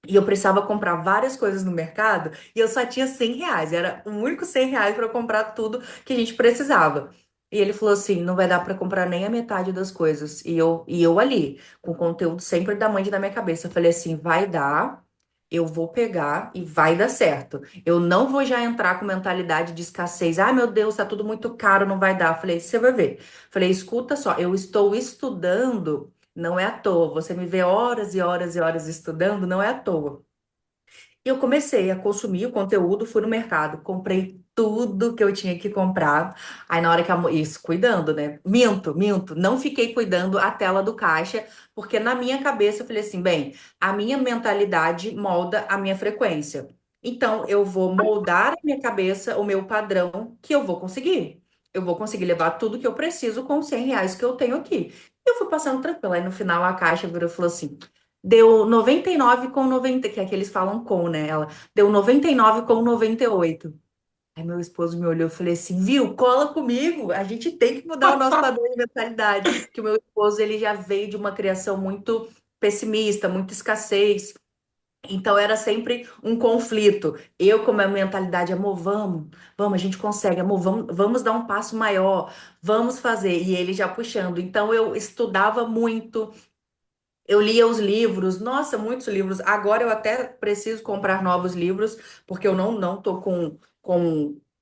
e eu precisava comprar várias coisas no mercado e eu só tinha R$ 100. Era o único R$ 100 para comprar tudo que a gente precisava. E ele falou assim, não vai dar para comprar nem a metade das coisas. E eu ali, com conteúdo sempre da mãe na minha cabeça, eu falei assim, vai dar. Eu vou pegar e vai dar certo. Eu não vou já entrar com mentalidade de escassez. Ah, meu Deus, tá tudo muito caro, não vai dar. Falei, você vai ver. Falei, escuta só, eu estou estudando, não é à toa. Você me vê horas e horas e horas estudando, não é à toa. E eu comecei a consumir o conteúdo, fui no mercado, comprei tudo que eu tinha que comprar. Aí na hora que isso, cuidando, né? Minto, não fiquei cuidando a tela do caixa, porque na minha cabeça eu falei assim, bem, a minha mentalidade molda a minha frequência. Então eu vou moldar a minha cabeça, o meu padrão, que eu vou conseguir. Eu vou conseguir levar tudo que eu preciso com os R$ 100 que eu tenho aqui. Eu fui passando tranquila. Aí no final a caixa virou e falou assim: deu 99,90, que é que eles falam com, né? Ela deu 99,98. Aí meu esposo me olhou e falei assim, viu? Cola comigo, a gente tem que mudar o nosso padrão de mentalidade. Que o meu esposo, ele já veio de uma criação muito pessimista, muita escassez. Então era sempre um conflito. Eu com a minha mentalidade, amor, vamos, a gente consegue, amor, vamos dar um passo maior, vamos fazer. E ele já puxando. Então eu estudava muito, eu lia os livros, nossa, muitos livros. Agora eu até preciso comprar novos livros, porque eu não tô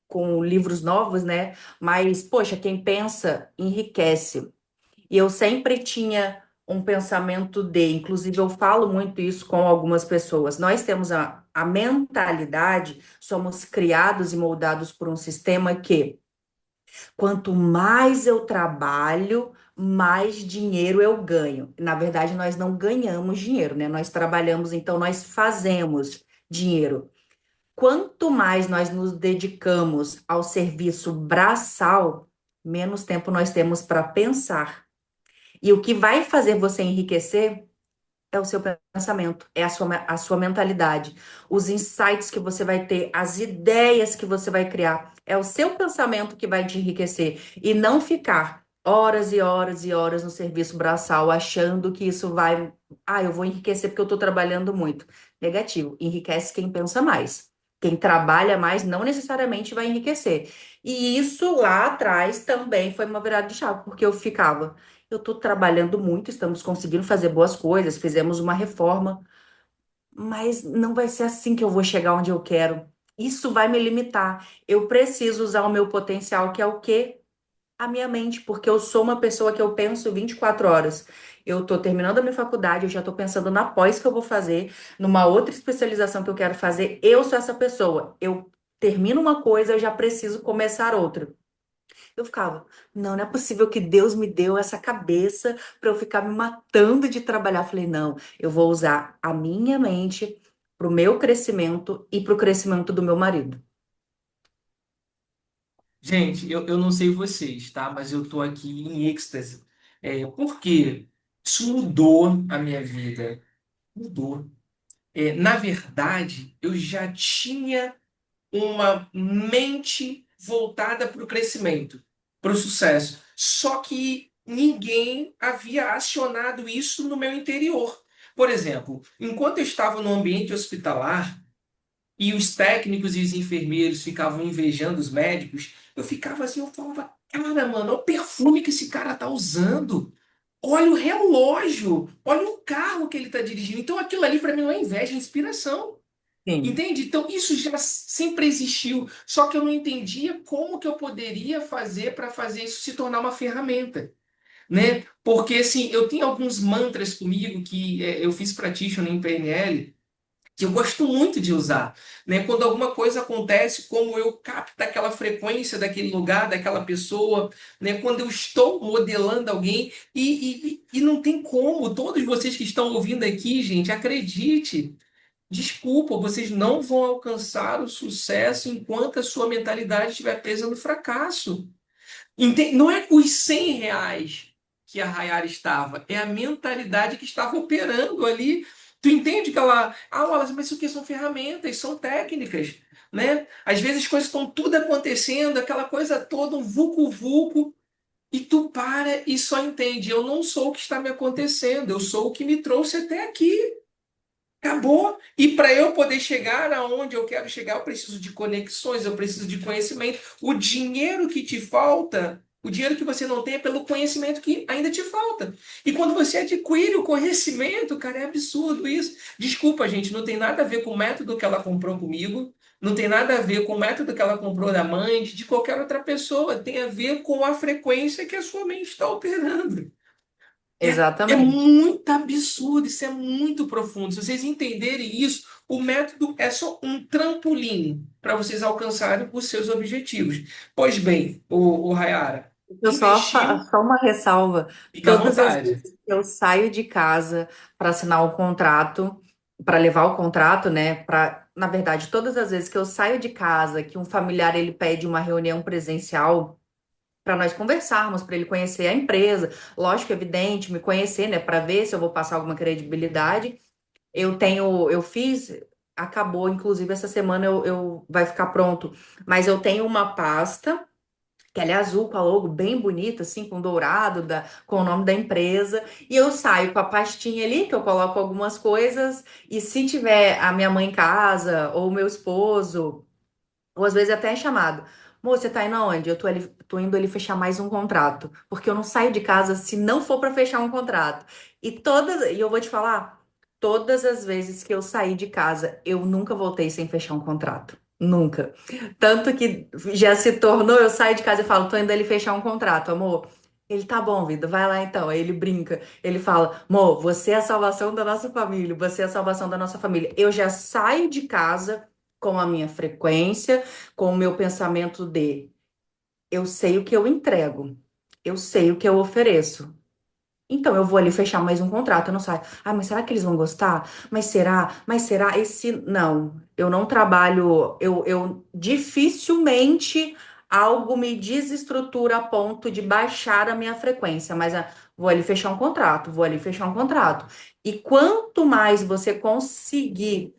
com livros novos, né? Mas, poxa, quem pensa enriquece. E eu sempre tinha um pensamento inclusive eu falo muito isso com algumas pessoas. Nós temos a mentalidade, somos criados e moldados por um sistema que quanto mais eu trabalho, mais dinheiro eu ganho. Na verdade, nós não ganhamos dinheiro, né? Nós trabalhamos, então nós fazemos dinheiro. Quanto mais nós nos dedicamos ao serviço braçal, menos tempo nós temos para pensar. E o que vai fazer você enriquecer é o seu pensamento, é a sua mentalidade, os insights que você vai ter, as ideias que você vai criar. É o seu pensamento que vai te enriquecer e não ficar horas e horas e horas no serviço braçal achando que isso Ah, eu vou enriquecer porque eu tô trabalhando muito. Negativo. Enriquece quem pensa mais. Quem trabalha mais não necessariamente vai enriquecer. E isso lá atrás também foi uma virada de chave, porque eu ficava, eu tô trabalhando muito, estamos conseguindo fazer boas coisas, fizemos uma reforma, mas não vai ser assim que eu vou chegar onde eu quero. Isso vai me limitar. Eu preciso usar o meu potencial, que é o quê? A minha mente, porque eu sou uma pessoa que eu penso 24 horas. Eu tô terminando a minha faculdade, eu já tô pensando na pós que eu vou fazer, numa outra especialização que eu quero fazer. Eu sou essa pessoa. Eu termino uma coisa, eu já preciso começar outra. Eu ficava, não, não é possível que Deus me deu essa cabeça para eu ficar me matando de trabalhar. Falei, não, eu vou usar a minha mente pro meu crescimento e pro crescimento do meu marido. Gente, eu não sei vocês, tá? Mas eu tô aqui em êxtase. Porque isso mudou a minha vida. Mudou. Na verdade, eu já tinha uma mente voltada para o crescimento, para o sucesso. Só que ninguém havia acionado isso no meu interior. Por exemplo, enquanto eu estava no ambiente hospitalar e os técnicos e os enfermeiros ficavam invejando os médicos, eu ficava assim, eu falava, cara, mano, olha o perfume que esse cara tá usando. Olha o relógio, olha o carro que ele está dirigindo. Então aquilo ali para mim não é inveja, é inspiração. Sim, Entende? Então, isso já sempre existiu, só que eu não entendia como que eu poderia fazer para fazer isso se tornar uma ferramenta, né? Porque, assim, eu tenho alguns mantras comigo que eu fiz practitioner em PNL, que eu gosto muito de usar, né? Quando alguma coisa acontece, como eu capto aquela frequência daquele lugar, daquela pessoa, né? Quando eu estou modelando alguém, e não tem como, todos vocês que estão ouvindo aqui, gente, acredite. Desculpa, vocês não vão alcançar o sucesso enquanto a sua mentalidade estiver presa no fracasso. Não é os R$ 100 que a Rayara estava, é a mentalidade que estava operando ali. Tu entende que ela. Ah, Wallace, mas isso aqui são ferramentas, são técnicas, né? Às vezes as coisas estão tudo acontecendo, aquela coisa toda, um vulco-vulco, e tu para e só entende. Eu não sou o que está me acontecendo, eu sou o que me trouxe até aqui. Acabou. E para eu poder chegar aonde eu quero chegar, eu preciso de conexões, eu preciso de conhecimento. O dinheiro que te falta, o dinheiro que você não tem é pelo conhecimento que ainda te falta. E quando você adquire o conhecimento, cara, é absurdo isso. Desculpa, gente, não tem nada a ver com o método que ela comprou comigo, não tem nada a ver com o método que ela comprou da mãe, de qualquer outra pessoa. Tem a ver com a frequência que a sua mente está operando. É exatamente. muito absurdo, isso é muito profundo. Se vocês entenderem isso, o método é só um trampolim para vocês alcançarem os seus objetivos. Pois bem, o Rayara, Eu só, investiu, só uma ressalva. fica à Todas as vontade. vezes que eu saio de casa para assinar o contrato, para levar o contrato, né? Na verdade, todas as vezes que eu saio de casa, que um familiar ele pede uma reunião presencial para nós conversarmos, para ele conhecer a empresa, lógico, evidente, me conhecer, né? Para ver se eu vou passar alguma credibilidade. Eu fiz, acabou, inclusive essa semana vai ficar pronto, mas eu tenho uma pasta que ela é azul com a logo bem bonita, assim, com dourado, com o nome da empresa. E eu saio com a pastinha ali, que eu coloco algumas coisas, e se tiver a minha mãe em casa, ou o meu esposo, ou às vezes até é chamado. Moça, você tá indo aonde? Tô indo ali fechar mais um contrato. Porque eu não saio de casa se não for para fechar um contrato. E eu vou te falar, todas as vezes que eu saí de casa, eu nunca voltei sem fechar um contrato. Nunca. Tanto que já se tornou, eu saio de casa e falo, tô indo ali fechar um contrato, amor. Ele tá bom, vida, vai lá então. Aí ele brinca, ele fala, amor, você é a salvação da nossa família, você é a salvação da nossa família. Eu já saio de casa com a minha frequência, com o meu pensamento de eu sei o que eu entrego, eu sei o que eu ofereço. Então eu vou ali fechar mais um contrato, eu não saio. Ah, mas será que eles vão gostar? Mas será? Mas será? Esse não, eu não trabalho, eu dificilmente algo me desestrutura a ponto de baixar a minha frequência, mas vou ali fechar um contrato, vou ali fechar um contrato. E quanto mais você conseguir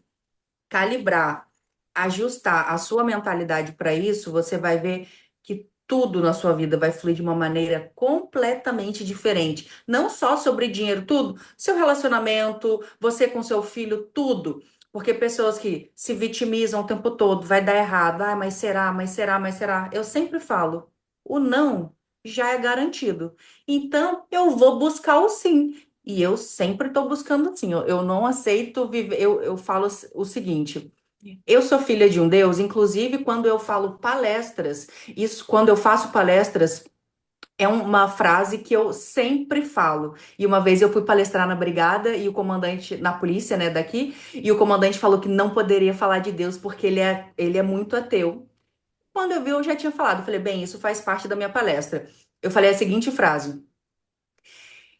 calibrar, ajustar a sua mentalidade para isso, você vai ver que tudo na sua vida vai fluir de uma maneira completamente diferente. Não só sobre dinheiro, tudo, seu relacionamento, você com seu filho, tudo. Porque pessoas que se vitimizam o tempo todo, vai dar errado. Ah, mas será, mas será, mas será? Eu sempre falo, o não já é garantido. Então, eu vou buscar o sim. E eu sempre estou buscando sim. Eu não aceito viver. Eu falo o seguinte. Eu sou filha de um Deus, inclusive quando eu falo palestras, isso quando eu faço palestras, é uma frase que eu sempre falo. E uma vez eu fui palestrar na brigada e o comandante, na polícia, né, daqui, e o comandante falou que não poderia falar de Deus porque ele é muito ateu. Quando eu vi, eu já tinha falado. Eu falei, bem, isso faz parte da minha palestra. Eu falei a seguinte frase.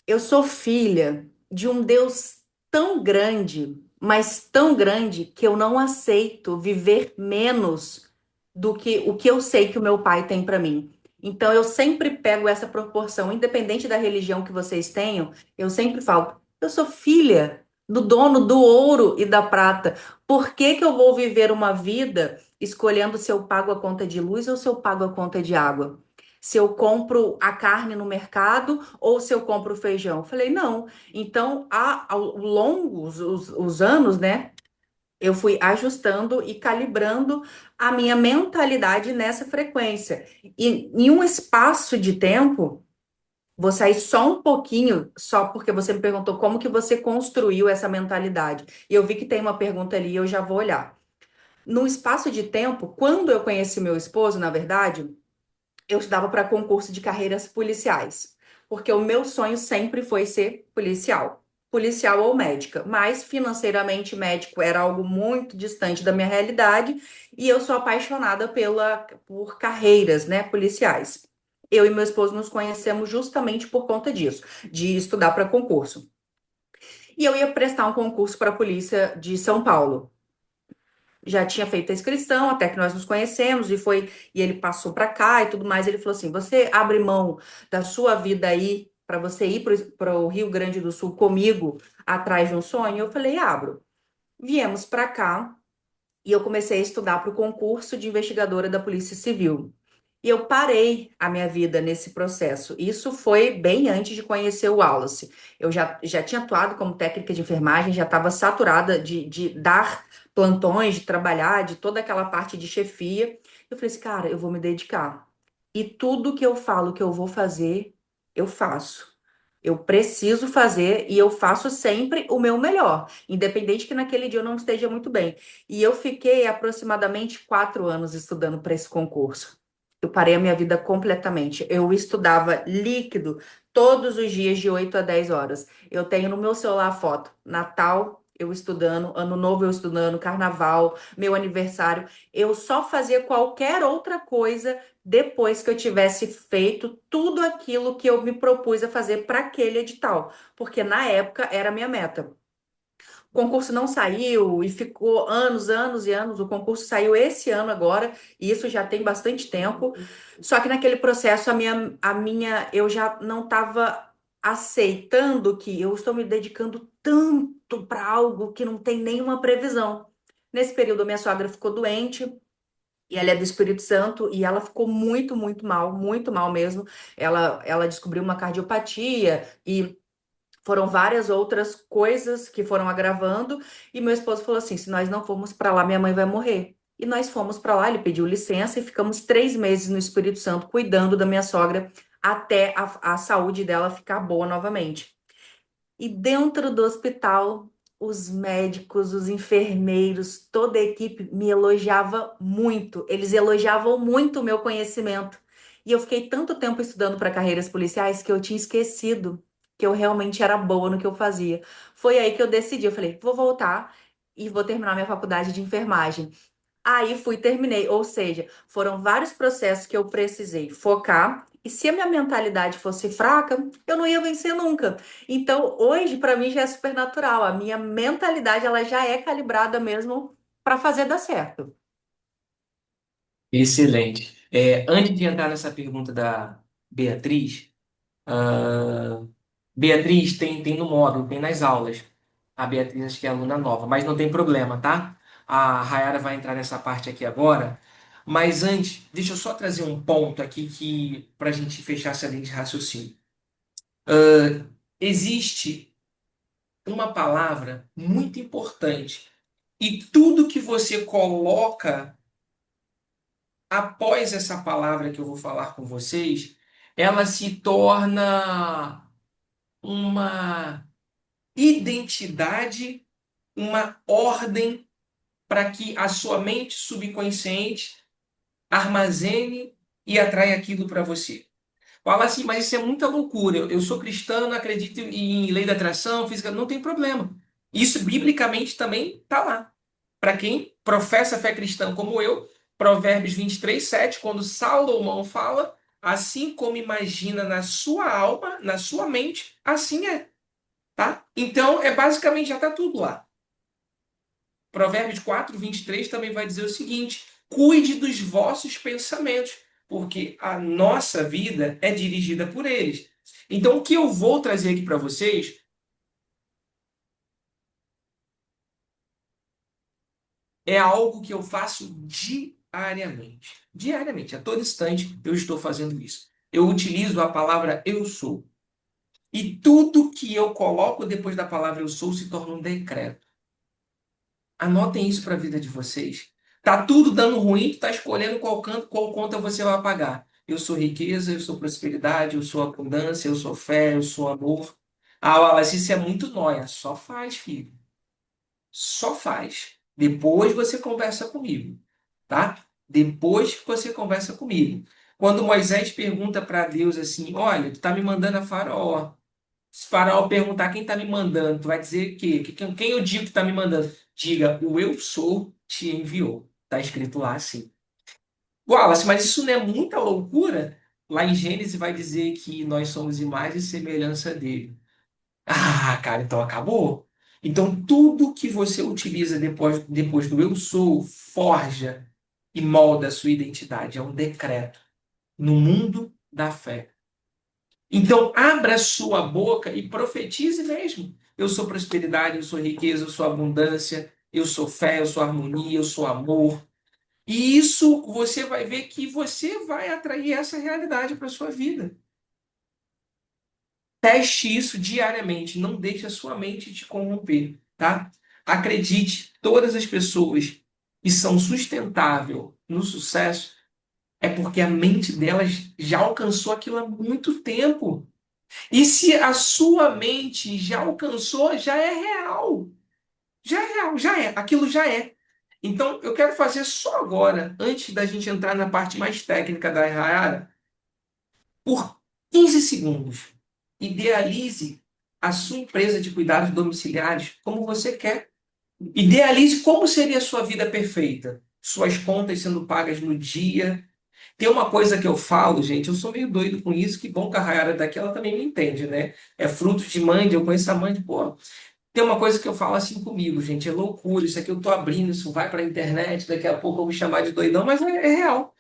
Eu sou filha de um Deus tão grande, mas tão grande, que eu não aceito viver menos do que o que eu sei que o meu pai tem para mim. Então eu sempre pego essa proporção, independente da religião que vocês tenham, eu sempre falo, eu sou filha do dono do ouro e da prata. Por que que eu vou viver uma vida escolhendo se eu pago a conta de luz ou se eu pago a conta de água? Se eu compro a carne no mercado ou se eu compro o feijão? Eu falei, não. Então, ao longo os anos, né, eu fui ajustando e calibrando a minha mentalidade nessa frequência. E em um espaço de tempo, vou sair só um pouquinho, só porque você me perguntou como que você construiu essa mentalidade. E eu vi que tem uma pergunta ali, eu já vou olhar. No espaço de tempo, quando eu conheci meu esposo, na verdade, eu estudava para concurso de carreiras policiais, porque o meu sonho sempre foi ser policial, policial ou médica, mas financeiramente médico era algo muito distante da minha realidade e eu sou apaixonada por carreiras, né, policiais. Eu e meu esposo nos conhecemos justamente por conta disso, de estudar para concurso. E eu ia prestar um concurso para a polícia de São Paulo. Já tinha feito a inscrição, até que nós nos conhecemos e ele passou para cá e tudo mais. Ele falou assim: "Você abre mão da sua vida aí para você ir para o Rio Grande do Sul comigo atrás de um sonho?" Eu falei: "Abro." Viemos para cá e eu comecei a estudar para o concurso de investigadora da Polícia Civil. E eu parei a minha vida nesse processo. Isso foi bem antes de conhecer o Wallace. Eu já tinha atuado como técnica de enfermagem, já estava saturada de dar plantões, de trabalhar, de toda aquela parte de chefia. Eu falei assim, cara, eu vou me dedicar. E tudo que eu falo que eu vou fazer, eu faço. Eu preciso fazer e eu faço sempre o meu melhor, independente que naquele dia eu não esteja muito bem. E eu fiquei aproximadamente 4 anos estudando para esse concurso. Eu parei a minha vida completamente. Eu estudava líquido todos os dias de 8 a 10 horas. Eu tenho no meu celular a foto. Natal, eu estudando, Ano Novo eu estudando, Carnaval, meu aniversário. Eu só fazia qualquer outra coisa depois que eu tivesse feito tudo aquilo que eu me propus a fazer para aquele edital, porque na época era a minha meta. O concurso não saiu e ficou anos, anos e anos. O concurso saiu esse ano agora, e isso já tem bastante tempo. Só que naquele processo, eu já não estava aceitando que eu estou me dedicando tanto para algo que não tem nenhuma previsão. Nesse período, a minha sogra ficou doente. E ela é do Espírito Santo e ela ficou muito mal mesmo. Ela descobriu uma cardiopatia e foram várias outras coisas que foram agravando, e meu esposo falou assim: se nós não formos para lá, minha mãe vai morrer. E nós fomos para lá, ele pediu licença e ficamos 3 meses no Espírito Santo cuidando da minha sogra até a saúde dela ficar boa novamente. E dentro do hospital, os médicos, os enfermeiros, toda a equipe me elogiava muito. Eles elogiavam muito o meu conhecimento. E eu fiquei tanto tempo estudando para carreiras policiais que eu tinha esquecido que eu realmente era boa no que eu fazia. Foi aí que eu decidi, eu falei, vou voltar e vou terminar minha faculdade de enfermagem. Aí fui, terminei. Ou seja, foram vários processos que eu precisei focar. E se a minha mentalidade fosse fraca, eu não ia vencer nunca. Então, hoje, para mim, já é super natural. A minha mentalidade, ela já é calibrada mesmo para fazer dar certo. Excelente. Antes de entrar nessa pergunta da Beatriz, ah, Beatriz tem no módulo, tem nas aulas. A Beatriz acho que é aluna nova, mas não tem problema, tá? A Rayara vai entrar nessa parte aqui agora. Mas antes, deixa eu só trazer um ponto aqui que para a gente fechar essa linha de raciocínio. Existe uma palavra muito importante e tudo que você coloca após essa palavra que eu vou falar com vocês, ela se torna uma identidade, uma ordem para que a sua mente subconsciente armazene e atraia aquilo para você. Fala assim, mas isso é muita loucura. Eu sou cristão, não acredito em lei da atração, física, não tem problema. Isso biblicamente também está lá. Para quem professa fé cristã como eu, Provérbios 23:7, quando Salomão fala, assim como imagina na sua alma, na sua mente, assim é, tá? Então, é basicamente, já está tudo lá. Provérbios 4:23 também vai dizer o seguinte: cuide dos vossos pensamentos, porque a nossa vida é dirigida por eles. Então, o que eu vou trazer aqui para vocês é algo que eu faço diariamente. Diariamente, a todo instante eu estou fazendo isso. Eu utilizo a palavra eu sou. E tudo que eu coloco depois da palavra eu sou se torna um decreto. Anotem isso para a vida de vocês. Tá tudo dando ruim, tu tá escolhendo qual conta você vai pagar. Eu sou riqueza, eu sou prosperidade, eu sou abundância, eu sou fé, eu sou amor. Ah, Wallace, isso é muito nóia. Só faz, filho. Só faz. Depois você conversa comigo, tá? Depois que você conversa comigo. Quando Moisés pergunta para Deus assim: olha, tu tá me mandando a Faraó. Se Faraó perguntar quem está me mandando, tu vai dizer quem eu digo que está me mandando? Diga, o eu sou te enviou. Está escrito lá assim. Wallace, mas isso não é muita loucura? Lá em Gênesis vai dizer que nós somos imagem e semelhança dele. Ah, cara, então acabou? Então tudo que você utiliza depois do eu sou forja e molda a sua identidade. É um decreto no mundo da fé. Então, abra sua boca e profetize mesmo. Eu sou prosperidade, eu sou riqueza, eu sou abundância, eu sou fé, eu sou harmonia, eu sou amor. E isso você vai ver que você vai atrair essa realidade para a sua vida. Teste isso diariamente, não deixe a sua mente te corromper, tá? Acredite, todas as pessoas que são sustentáveis no sucesso é porque a mente delas já alcançou aquilo há muito tempo. E se a sua mente já alcançou, já é real. Já é real, já é. Aquilo já é. Então, eu quero fazer só agora, antes da gente entrar na parte mais técnica da Rayara, por 15 segundos. Idealize a sua empresa de cuidados domiciliares como você quer. Idealize como seria a sua vida perfeita. Suas contas sendo pagas no dia. Tem uma coisa que eu falo, gente, eu sou meio doido com isso, que bom que a Rayara daqui, ela também me entende, né? É fruto de mãe, eu conheço a mãe de, pô. Tem uma coisa que eu falo assim comigo, gente, é loucura, isso aqui eu tô abrindo, isso vai pra internet, daqui a pouco eu vou me chamar de doidão, mas é real.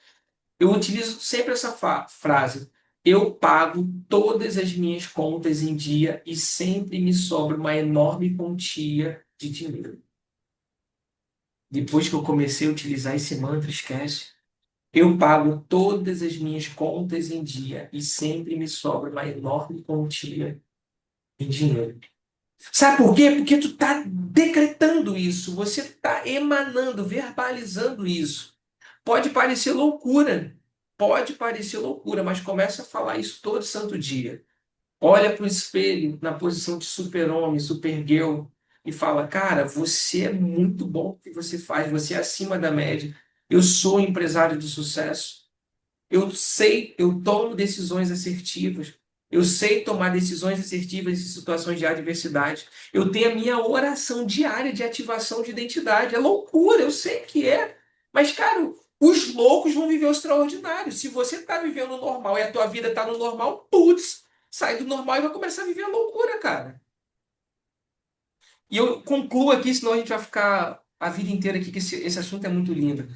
Eu utilizo sempre essa frase. Eu pago todas as minhas contas em dia e sempre me sobra uma enorme quantia de dinheiro. Depois que eu comecei a utilizar esse mantra, esquece. Eu pago todas as minhas contas em dia e sempre me sobra uma enorme quantia em dinheiro. Sabe por quê? Porque tu está decretando isso, você está emanando, verbalizando isso. Pode parecer loucura, mas começa a falar isso todo santo dia. Olha para o espelho na posição de super-homem, super-girl e fala: cara, você é muito bom o que você faz, você é acima da média. Eu sou um empresário de sucesso. Eu sei, eu tomo decisões assertivas. Eu sei tomar decisões assertivas em situações de adversidade. Eu tenho a minha oração diária de ativação de identidade. É loucura, eu sei que é. Mas, cara, os loucos vão viver o extraordinário. Se você está vivendo o normal e a tua vida está no normal, putz, sai do normal e vai começar a viver a loucura, cara. E eu concluo aqui, senão a gente vai ficar a vida inteira aqui, que esse assunto é muito lindo.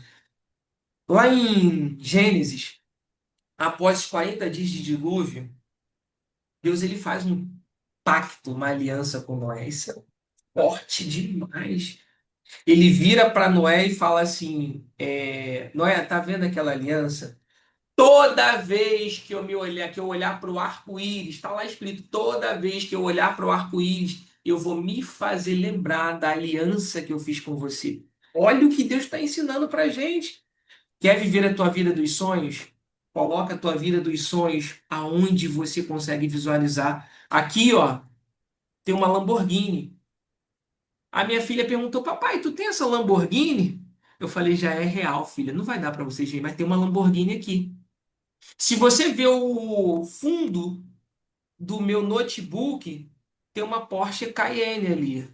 Lá em Gênesis, após 40 dias de dilúvio, Deus ele faz um pacto, uma aliança com Noé. Isso é forte demais. Ele vira para Noé e fala assim: Noé, tá vendo aquela aliança? Toda vez que eu me olhar, que eu olhar para o arco-íris, está lá escrito: toda vez que eu olhar para o arco-íris, eu vou me fazer lembrar da aliança que eu fiz com você. Olha o que Deus está ensinando para gente. Quer viver a tua vida dos sonhos? Coloca a tua vida dos sonhos aonde você consegue visualizar. Aqui, ó, tem uma Lamborghini. A minha filha perguntou: papai, tu tem essa Lamborghini? Eu falei: já é real, filha. Não vai dar para vocês verem, mas tem uma Lamborghini aqui. Se você vê o fundo do meu notebook, tem uma Porsche Cayenne ali.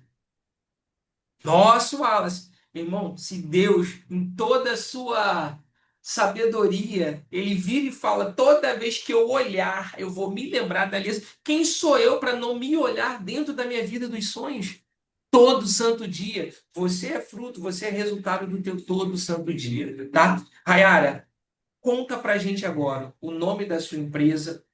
Nossa, Wallace, meu irmão, se Deus, em toda a sua sabedoria, ele vira e fala: toda vez que eu olhar, eu vou me lembrar da aliança. Quem sou eu para não me olhar dentro da minha vida dos sonhos? Todo santo dia. Você é fruto, você é resultado do teu todo santo dia, tá? Rayara, conta pra gente agora o nome da sua empresa,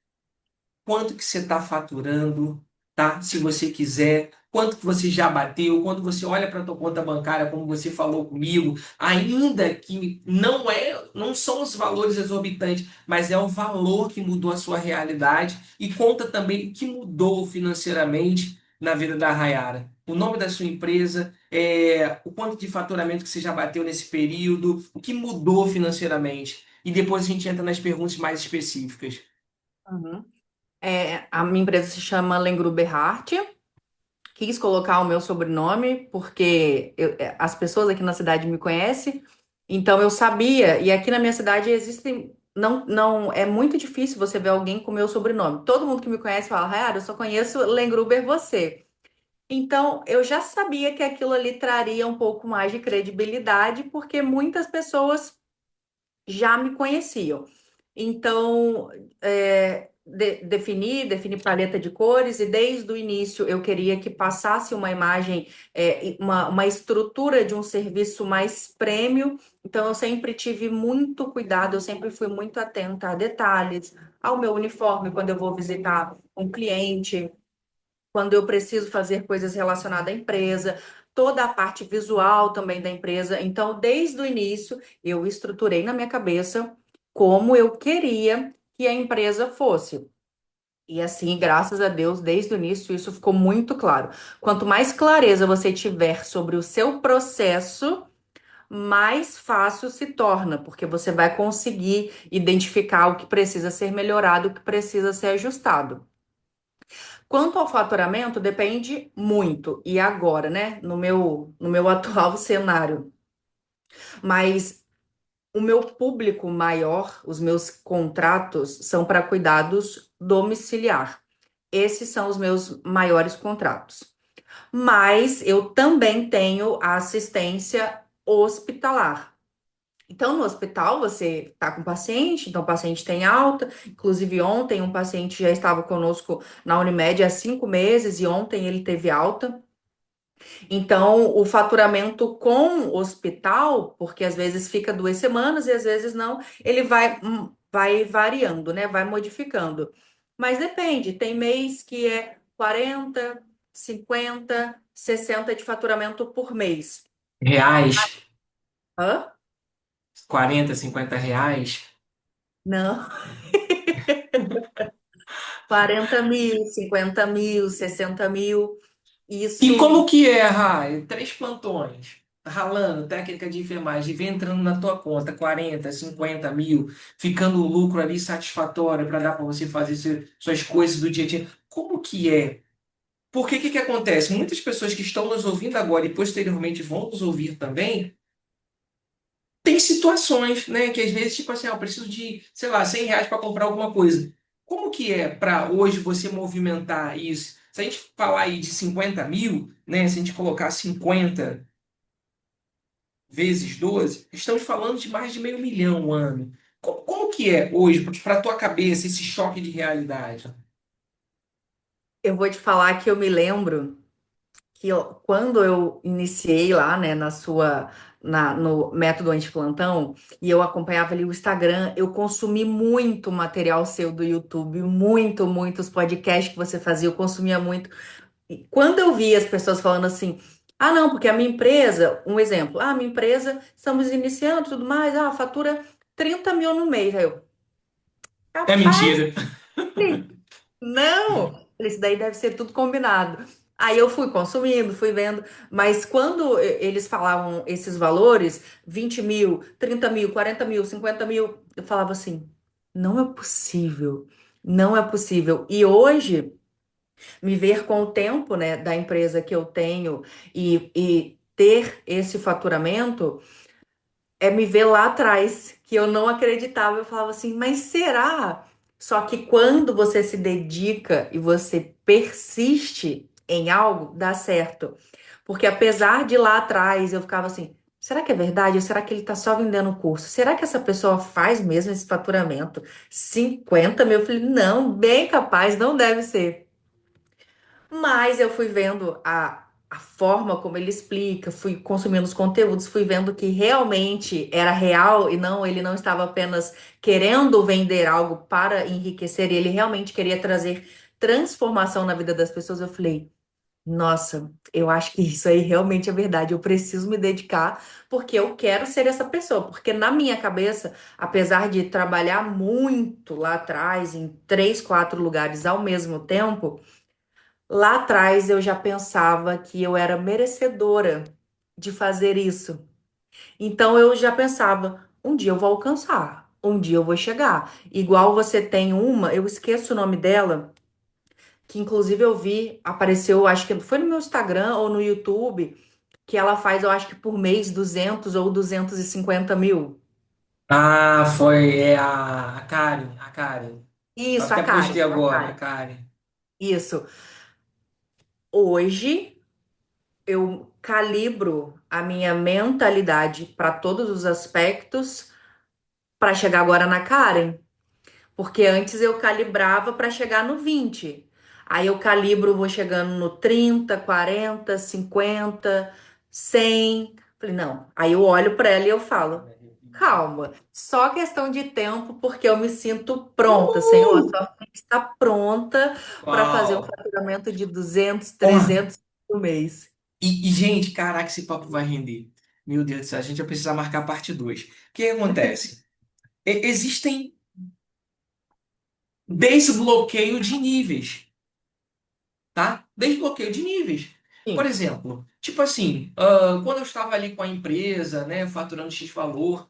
quanto que você está faturando, tá? Se você quiser, quanto que você já bateu, quando você olha para a tua conta bancária, como você falou comigo, ainda que não são os valores exorbitantes, mas é o valor que mudou a sua realidade e conta também o que mudou financeiramente na vida da Rayara. O nome da sua empresa, o quanto de faturamento que você já bateu nesse período, o que mudou financeiramente. E depois a gente entra nas perguntas mais específicas. Uhum. A minha empresa se chama Lengruber Hart. Quis colocar o meu sobrenome porque as pessoas aqui na cidade me conhecem, então eu sabia. E aqui na minha cidade existem. Não, não, é muito difícil você ver alguém com o meu sobrenome. Todo mundo que me conhece fala: Rayara, eu só conheço Lengruber você. Então, eu já sabia que aquilo ali traria um pouco mais de credibilidade, porque muitas pessoas já me conheciam. Então, defini paleta de cores e desde o início eu queria que passasse uma imagem, uma estrutura de um serviço mais premium. Então, eu sempre tive muito cuidado, eu sempre fui muito atenta a detalhes, ao meu uniforme quando eu vou visitar um cliente, quando eu preciso fazer coisas relacionadas à empresa, toda a parte visual também da empresa. Então, desde o início, eu estruturei na minha cabeça como eu queria que a empresa fosse. E assim, graças a Deus, desde o início, isso ficou muito claro. Quanto mais clareza você tiver sobre o seu processo, mais fácil se torna, porque você vai conseguir identificar o que precisa ser melhorado, o que precisa ser ajustado. Quanto ao faturamento, depende muito. E agora, né? No meu atual cenário. Mas o meu público maior, os meus contratos são para cuidados domiciliar. Esses são os meus maiores contratos. Mas eu também tenho a assistência hospitalar. Então, no hospital, você está com o paciente, então o paciente tem alta. Inclusive, ontem um paciente já estava conosco na Unimed há 5 meses e ontem ele teve alta. Então, o faturamento com o hospital, porque às vezes fica 2 semanas e às vezes não, ele vai variando, né? Vai modificando. Mas depende, tem mês que é 40, 50, 60 de faturamento por mês. Reais. Hã? 40, 50 reais. Não. 40 mil, 50 mil, 60 mil. E como Isso que é, Rai? 3 plantões, ralando, técnica de enfermagem, vem entrando na tua conta 40, 50 mil, ficando o lucro ali satisfatório para dar para você fazer suas coisas do dia a dia. Como que é? Porque o que que acontece? Muitas pessoas que estão nos ouvindo agora e posteriormente vão nos ouvir também, tem situações, né, que às vezes, tipo assim, eu preciso de, sei lá, 100 reais para comprar alguma coisa. Como que é para hoje você movimentar isso? Se a gente falar aí de 50 mil, né, se a gente colocar 50 vezes 12, estamos falando de mais de meio milhão um ano. Como que é hoje, para tua cabeça, esse choque de realidade? eu vou te falar que eu me lembro que quando eu iniciei lá, né, no método antiplantão, e eu acompanhava ali o Instagram, eu consumi muito material seu do YouTube, muitos podcasts que você fazia, eu consumia muito. E quando eu vi as pessoas falando assim, Ah, não, porque a minha empresa, um exemplo, ah, minha empresa, estamos iniciando e tudo mais, ah, fatura 30 mil no mês. Aí eu, É rapaz, mentira. não! Falei, isso daí deve ser tudo combinado. Aí eu fui consumindo, fui vendo, mas quando eles falavam esses valores, 20 mil, 30 mil, 40 mil, 50 mil, eu falava assim, não é possível, não é possível. E hoje, me ver com o tempo, né, da empresa que eu tenho e ter esse faturamento, é me ver lá atrás, que eu não acreditava. Eu falava assim, mas será? Só que quando você se dedica e você persiste em algo, dá certo. Porque apesar de lá atrás eu ficava assim, será que é verdade? Ou será que ele tá só vendendo o curso? Será que essa pessoa faz mesmo esse faturamento? 50 mil? Eu falei, não, bem capaz, não deve ser. Mas eu fui vendo a forma como ele explica, fui consumindo os conteúdos, fui vendo que realmente era real e não, ele não estava apenas querendo vender algo para enriquecer, e ele realmente queria trazer transformação na vida das pessoas. Eu falei, nossa, eu acho que isso aí realmente é verdade. Eu preciso me dedicar porque eu quero ser essa pessoa. Porque na minha cabeça, apesar de trabalhar muito lá atrás, em três, quatro lugares ao mesmo tempo, lá atrás eu já pensava que eu era merecedora de fazer isso. Então eu já pensava, um dia eu vou alcançar, um dia eu vou chegar. Igual você tem uma, eu esqueço o nome dela, que inclusive eu vi, apareceu, acho que foi no meu Instagram ou no YouTube, que ela faz, eu acho que por mês, 200 ou 250 mil. Ah, foi a Karen, a Karen. Eu Isso, a até Karen, postei a agora, a Karen. Karen. Isso. Hoje eu calibro a minha mentalidade para todos os aspectos para chegar agora na Karen, porque antes eu calibrava para chegar no 20. Aí eu calibro, vou chegando no 30, 40, 50, 100. Falei, não. Aí eu olho para ela e eu falo, calma, só questão de tempo, porque eu me sinto pronta, Senhor. Uhul! Sua filha está pronta para fazer um Uau! faturamento de 200, Ó, 300 por mês. gente, caraca, esse papo vai render. Meu Deus do céu, a gente vai precisar marcar parte 2. O que acontece? Existem desbloqueio de níveis, tá? Desbloqueio de níveis. Por Sim. exemplo, tipo assim, quando eu estava ali com a empresa, né, faturando X valor,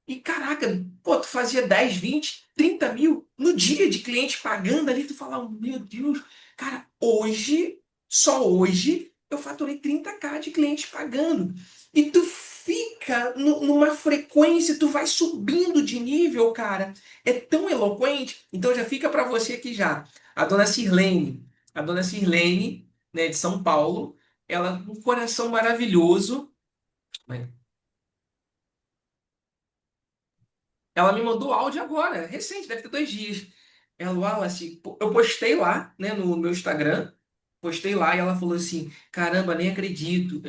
e caraca, pô, tu fazia 10, 20, 30 mil no dia de cliente pagando ali, tu fala, meu Deus, cara, hoje, só hoje, eu faturei 30K de clientes pagando. E tu fica numa frequência, tu vai subindo de nível, cara. É tão eloquente. Então já fica para você aqui já. A dona Sirlene, a dona Sirlene, né, de São Paulo, ela, um coração maravilhoso, né? Ela me mandou áudio agora, recente, deve ter 2 dias. Ela, Wallace, eu postei lá, né, no meu Instagram, postei lá e ela falou assim: caramba, nem acredito.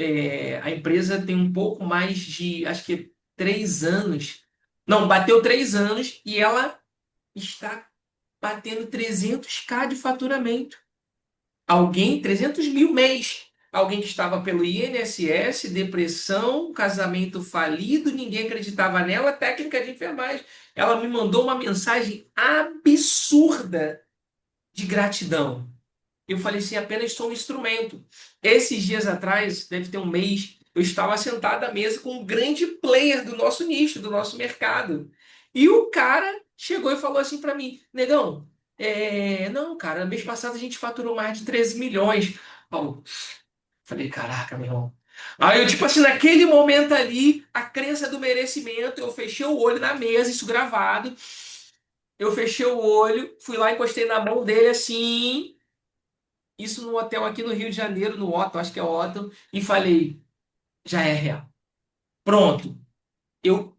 A empresa tem um pouco mais de, acho que 3 anos. Não, bateu 3 anos e ela está batendo 300K de faturamento. Alguém, 300 mil mês. Alguém que estava pelo INSS, depressão, casamento falido, ninguém acreditava nela, técnica de enfermagem. Ela me mandou uma mensagem absurda de gratidão. Eu falei assim, apenas sou um instrumento. Esses dias atrás, deve ter um mês, eu estava sentado à mesa com um grande player do nosso nicho, do nosso mercado. E o cara chegou e falou assim para mim, negão, não, cara, mês passado a gente faturou mais de 13 milhões. Paulo, falei, caraca, meu irmão. Aí eu, tipo assim, naquele momento ali, a crença do merecimento, eu fechei o olho na mesa, isso gravado. Eu fechei o olho, fui lá, encostei na mão dele assim, isso no hotel aqui no Rio de Janeiro, no Otto, acho que é Otto, e falei, já é real. Pronto. Eu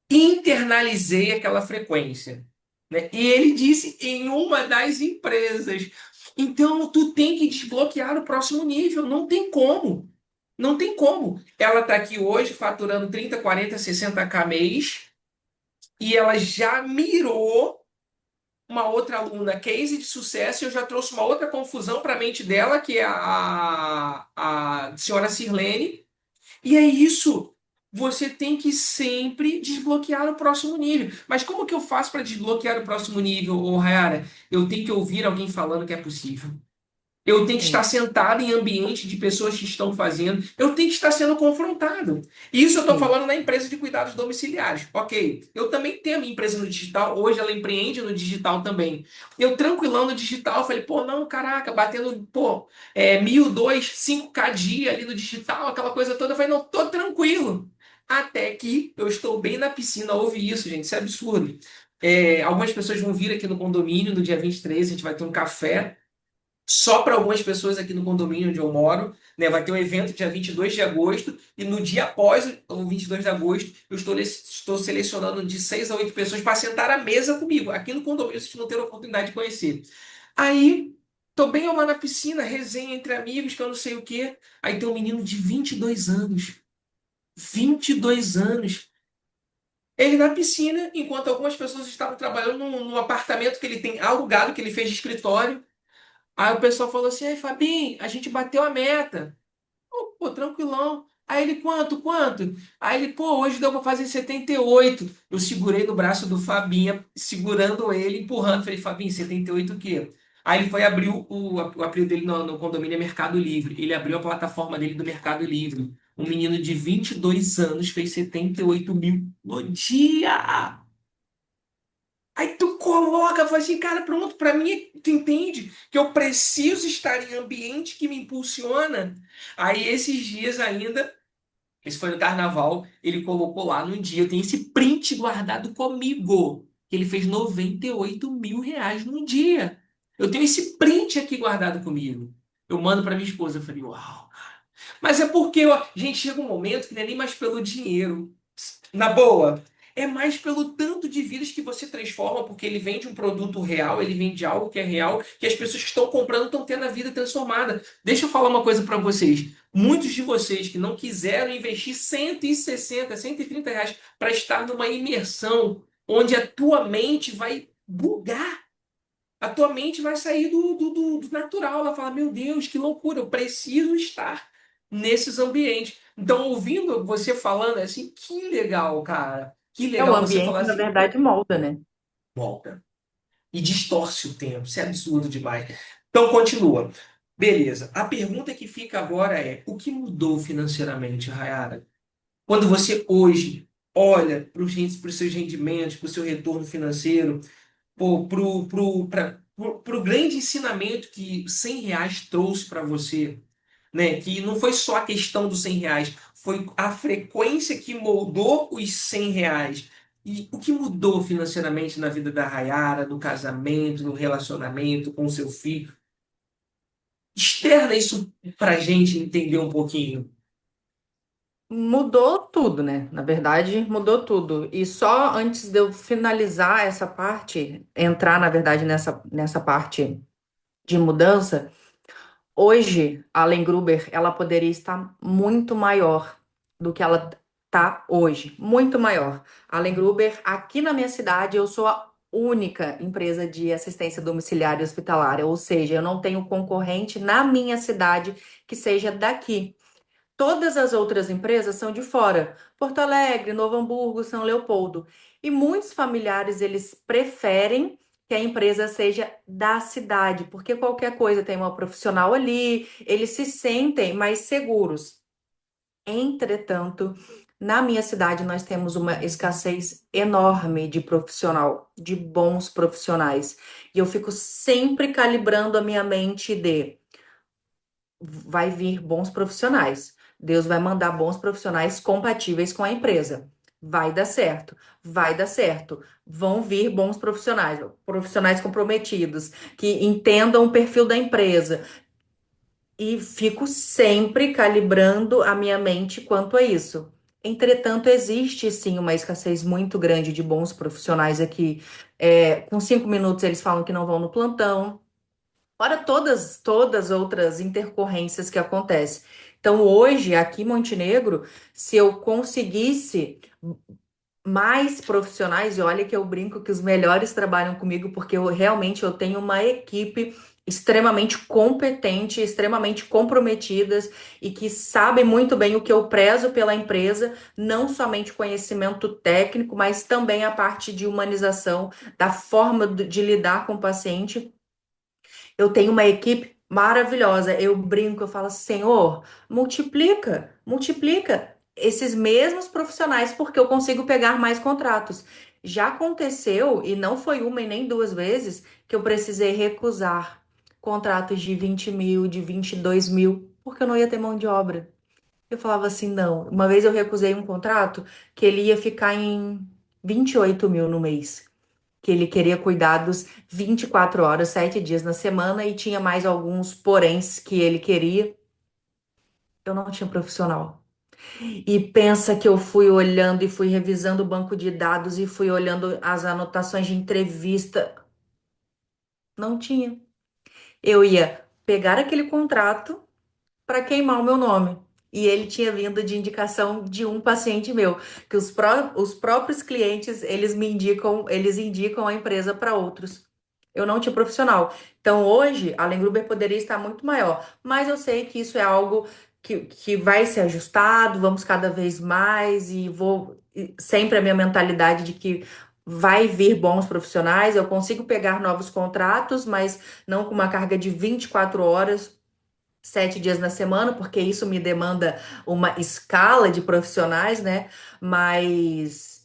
internalizei aquela frequência, né? E ele disse em uma das empresas. Então, tu tem que desbloquear o próximo nível. Não tem como. Não tem como. Ela está aqui hoje faturando 30, 40, 60K mês e ela já mirou uma outra aluna case de sucesso e eu já trouxe uma outra confusão para a mente dela, que é a senhora Sirlene. E é isso. Você tem que sempre desbloquear o próximo nível. Mas como que eu faço para desbloquear o próximo nível, ô Hayara? Eu tenho que ouvir alguém falando que é possível. Eu tenho que estar Sim, sentado em ambiente de pessoas que estão fazendo. Eu tenho que estar sendo confrontado. E isso eu estou sim. falando na empresa de cuidados domiciliares. Ok, eu também tenho a minha empresa no digital. Hoje ela empreende no digital também. Eu tranquilão no digital. Falei, pô, não, caraca, batendo, pô, 1.000, 2, 5K dia ali no digital, aquela coisa toda. Eu falei, não, tô tranquilo. Até que eu estou bem na piscina. Ouve isso, gente, isso é absurdo. Algumas pessoas vão vir aqui no condomínio no dia 23, a gente vai ter um café só para algumas pessoas aqui no condomínio onde eu moro, né? Vai ter um evento dia 22 de agosto e no dia após o 22 de agosto eu estou selecionando de 6 a 8 pessoas para sentar à mesa comigo. Aqui no condomínio vocês vão ter a oportunidade de conhecer. Aí, tô bem eu lá na piscina, resenha entre amigos, que eu não sei o quê. Aí tem um menino de 22 anos. 22 anos. Ele na piscina, enquanto algumas pessoas estavam trabalhando num apartamento que ele tem alugado, que ele fez de escritório. Aí o pessoal falou assim: Ei, Fabinho, a gente bateu a meta. Pô, tranquilão. Aí ele, quanto? Aí ele, pô, hoje deu pra fazer 78. Eu segurei no braço do Fabinho, segurando ele, empurrando. Falei, Fabinho, 78 o quê? Aí ele foi abrir o apelido dele no condomínio é Mercado Livre. Ele abriu a plataforma dele do Mercado Livre. Um menino de 22 anos fez 78 mil no dia. Aí tu coloca, fala assim, cara, pronto, pra mim, tu entende que eu preciso estar em ambiente que me impulsiona. Aí esses dias ainda, esse foi no carnaval, ele colocou lá num dia, eu tenho esse print guardado comigo, que ele fez 98 mil reais num dia. Eu tenho esse print aqui guardado comigo. Eu mando pra minha esposa, eu falei, uau. Mas é porque, ó, gente, chega um momento que não é nem mais pelo dinheiro. Na boa, é mais pelo tanto de vidas que você transforma, porque ele vende um produto real, ele vende algo que é real, que as pessoas que estão comprando estão tendo a vida transformada. Deixa eu falar uma coisa para vocês. Muitos de vocês que não quiseram investir 160, 130 reais para estar numa imersão onde a tua mente vai bugar. A tua mente vai sair do natural. Ela fala: Meu Deus, que loucura, eu preciso estar nesses ambientes. Então, ouvindo você falando é assim, que legal, cara. Que O legal você falar ambiente, na assim, verdade, molda, né? volta. E distorce o tempo. Isso é absurdo demais. Então, continua. Beleza. A pergunta que fica agora é: o que mudou financeiramente, Hayara? Quando você hoje olha para os seus rendimentos, para o seu retorno financeiro, pro grande ensinamento que 100 reais trouxe para você, né? Que não foi só a questão dos 100 reais, foi a frequência que moldou os 100 reais. E o que mudou financeiramente na vida da Rayara, no casamento, no relacionamento com o seu filho? Externa isso pra gente entender um pouquinho. Mudou tudo, né? Na verdade, mudou tudo. E só antes de eu finalizar essa parte, entrar, na verdade, nessa parte de mudança, hoje a Allen Gruber, ela poderia estar muito maior do que ela tá hoje, muito maior. A Allen Gruber, aqui na minha cidade, eu sou a única empresa de assistência domiciliar e hospitalária, ou seja, eu não tenho concorrente na minha cidade que seja daqui. Todas as outras empresas são de fora, Porto Alegre, Novo Hamburgo, São Leopoldo. E muitos familiares, eles preferem que a empresa seja da cidade, porque qualquer coisa tem uma profissional ali, eles se sentem mais seguros. Entretanto, na minha cidade nós temos uma escassez enorme de profissional, de bons profissionais. E eu fico sempre calibrando a minha mente de vai vir bons profissionais. Deus vai mandar bons profissionais compatíveis com a empresa. Vai dar certo, vai dar certo. Vão vir bons profissionais, profissionais comprometidos, que entendam o perfil da empresa. E fico sempre calibrando a minha mente quanto a isso. Entretanto, existe sim uma escassez muito grande de bons profissionais aqui. Com 5 minutos eles falam que não vão no plantão. Fora todas outras intercorrências que acontecem. Então, hoje, aqui em Montenegro, se eu conseguisse mais profissionais, e olha que eu brinco que os melhores trabalham comigo, porque eu realmente eu tenho uma equipe extremamente competente, extremamente comprometidas e que sabem muito bem o que eu prezo pela empresa, não somente conhecimento técnico, mas também a parte de humanização, da forma de lidar com o paciente. Eu tenho uma equipe maravilhosa. Eu brinco, eu falo, Senhor, multiplica, multiplica esses mesmos profissionais, porque eu consigo pegar mais contratos. Já aconteceu, e não foi uma e nem duas vezes, que eu precisei recusar contratos de 20 mil, de 22 mil, porque eu não ia ter mão de obra. Eu falava assim, não. Uma vez eu recusei um contrato que ele ia ficar em 28 mil no mês, que ele queria cuidados 24 horas, 7 dias na semana e tinha mais alguns poréns que ele queria. Eu não tinha profissional. E pensa que eu fui olhando e fui revisando o banco de dados e fui olhando as anotações de entrevista. Não tinha. Eu ia pegar aquele contrato para queimar o meu nome. E ele tinha vindo de indicação de um paciente meu, que os próprios clientes, eles indicam a empresa para outros. Eu não tinha profissional. Então, hoje, a Lengruber poderia estar muito maior, mas eu sei que isso é algo que vai ser ajustado, vamos cada vez mais, sempre a minha mentalidade de que vai vir bons profissionais, eu consigo pegar novos contratos, mas não com uma carga de 24 horas, 7 dias na semana, porque isso me demanda uma escala de profissionais, né? Mas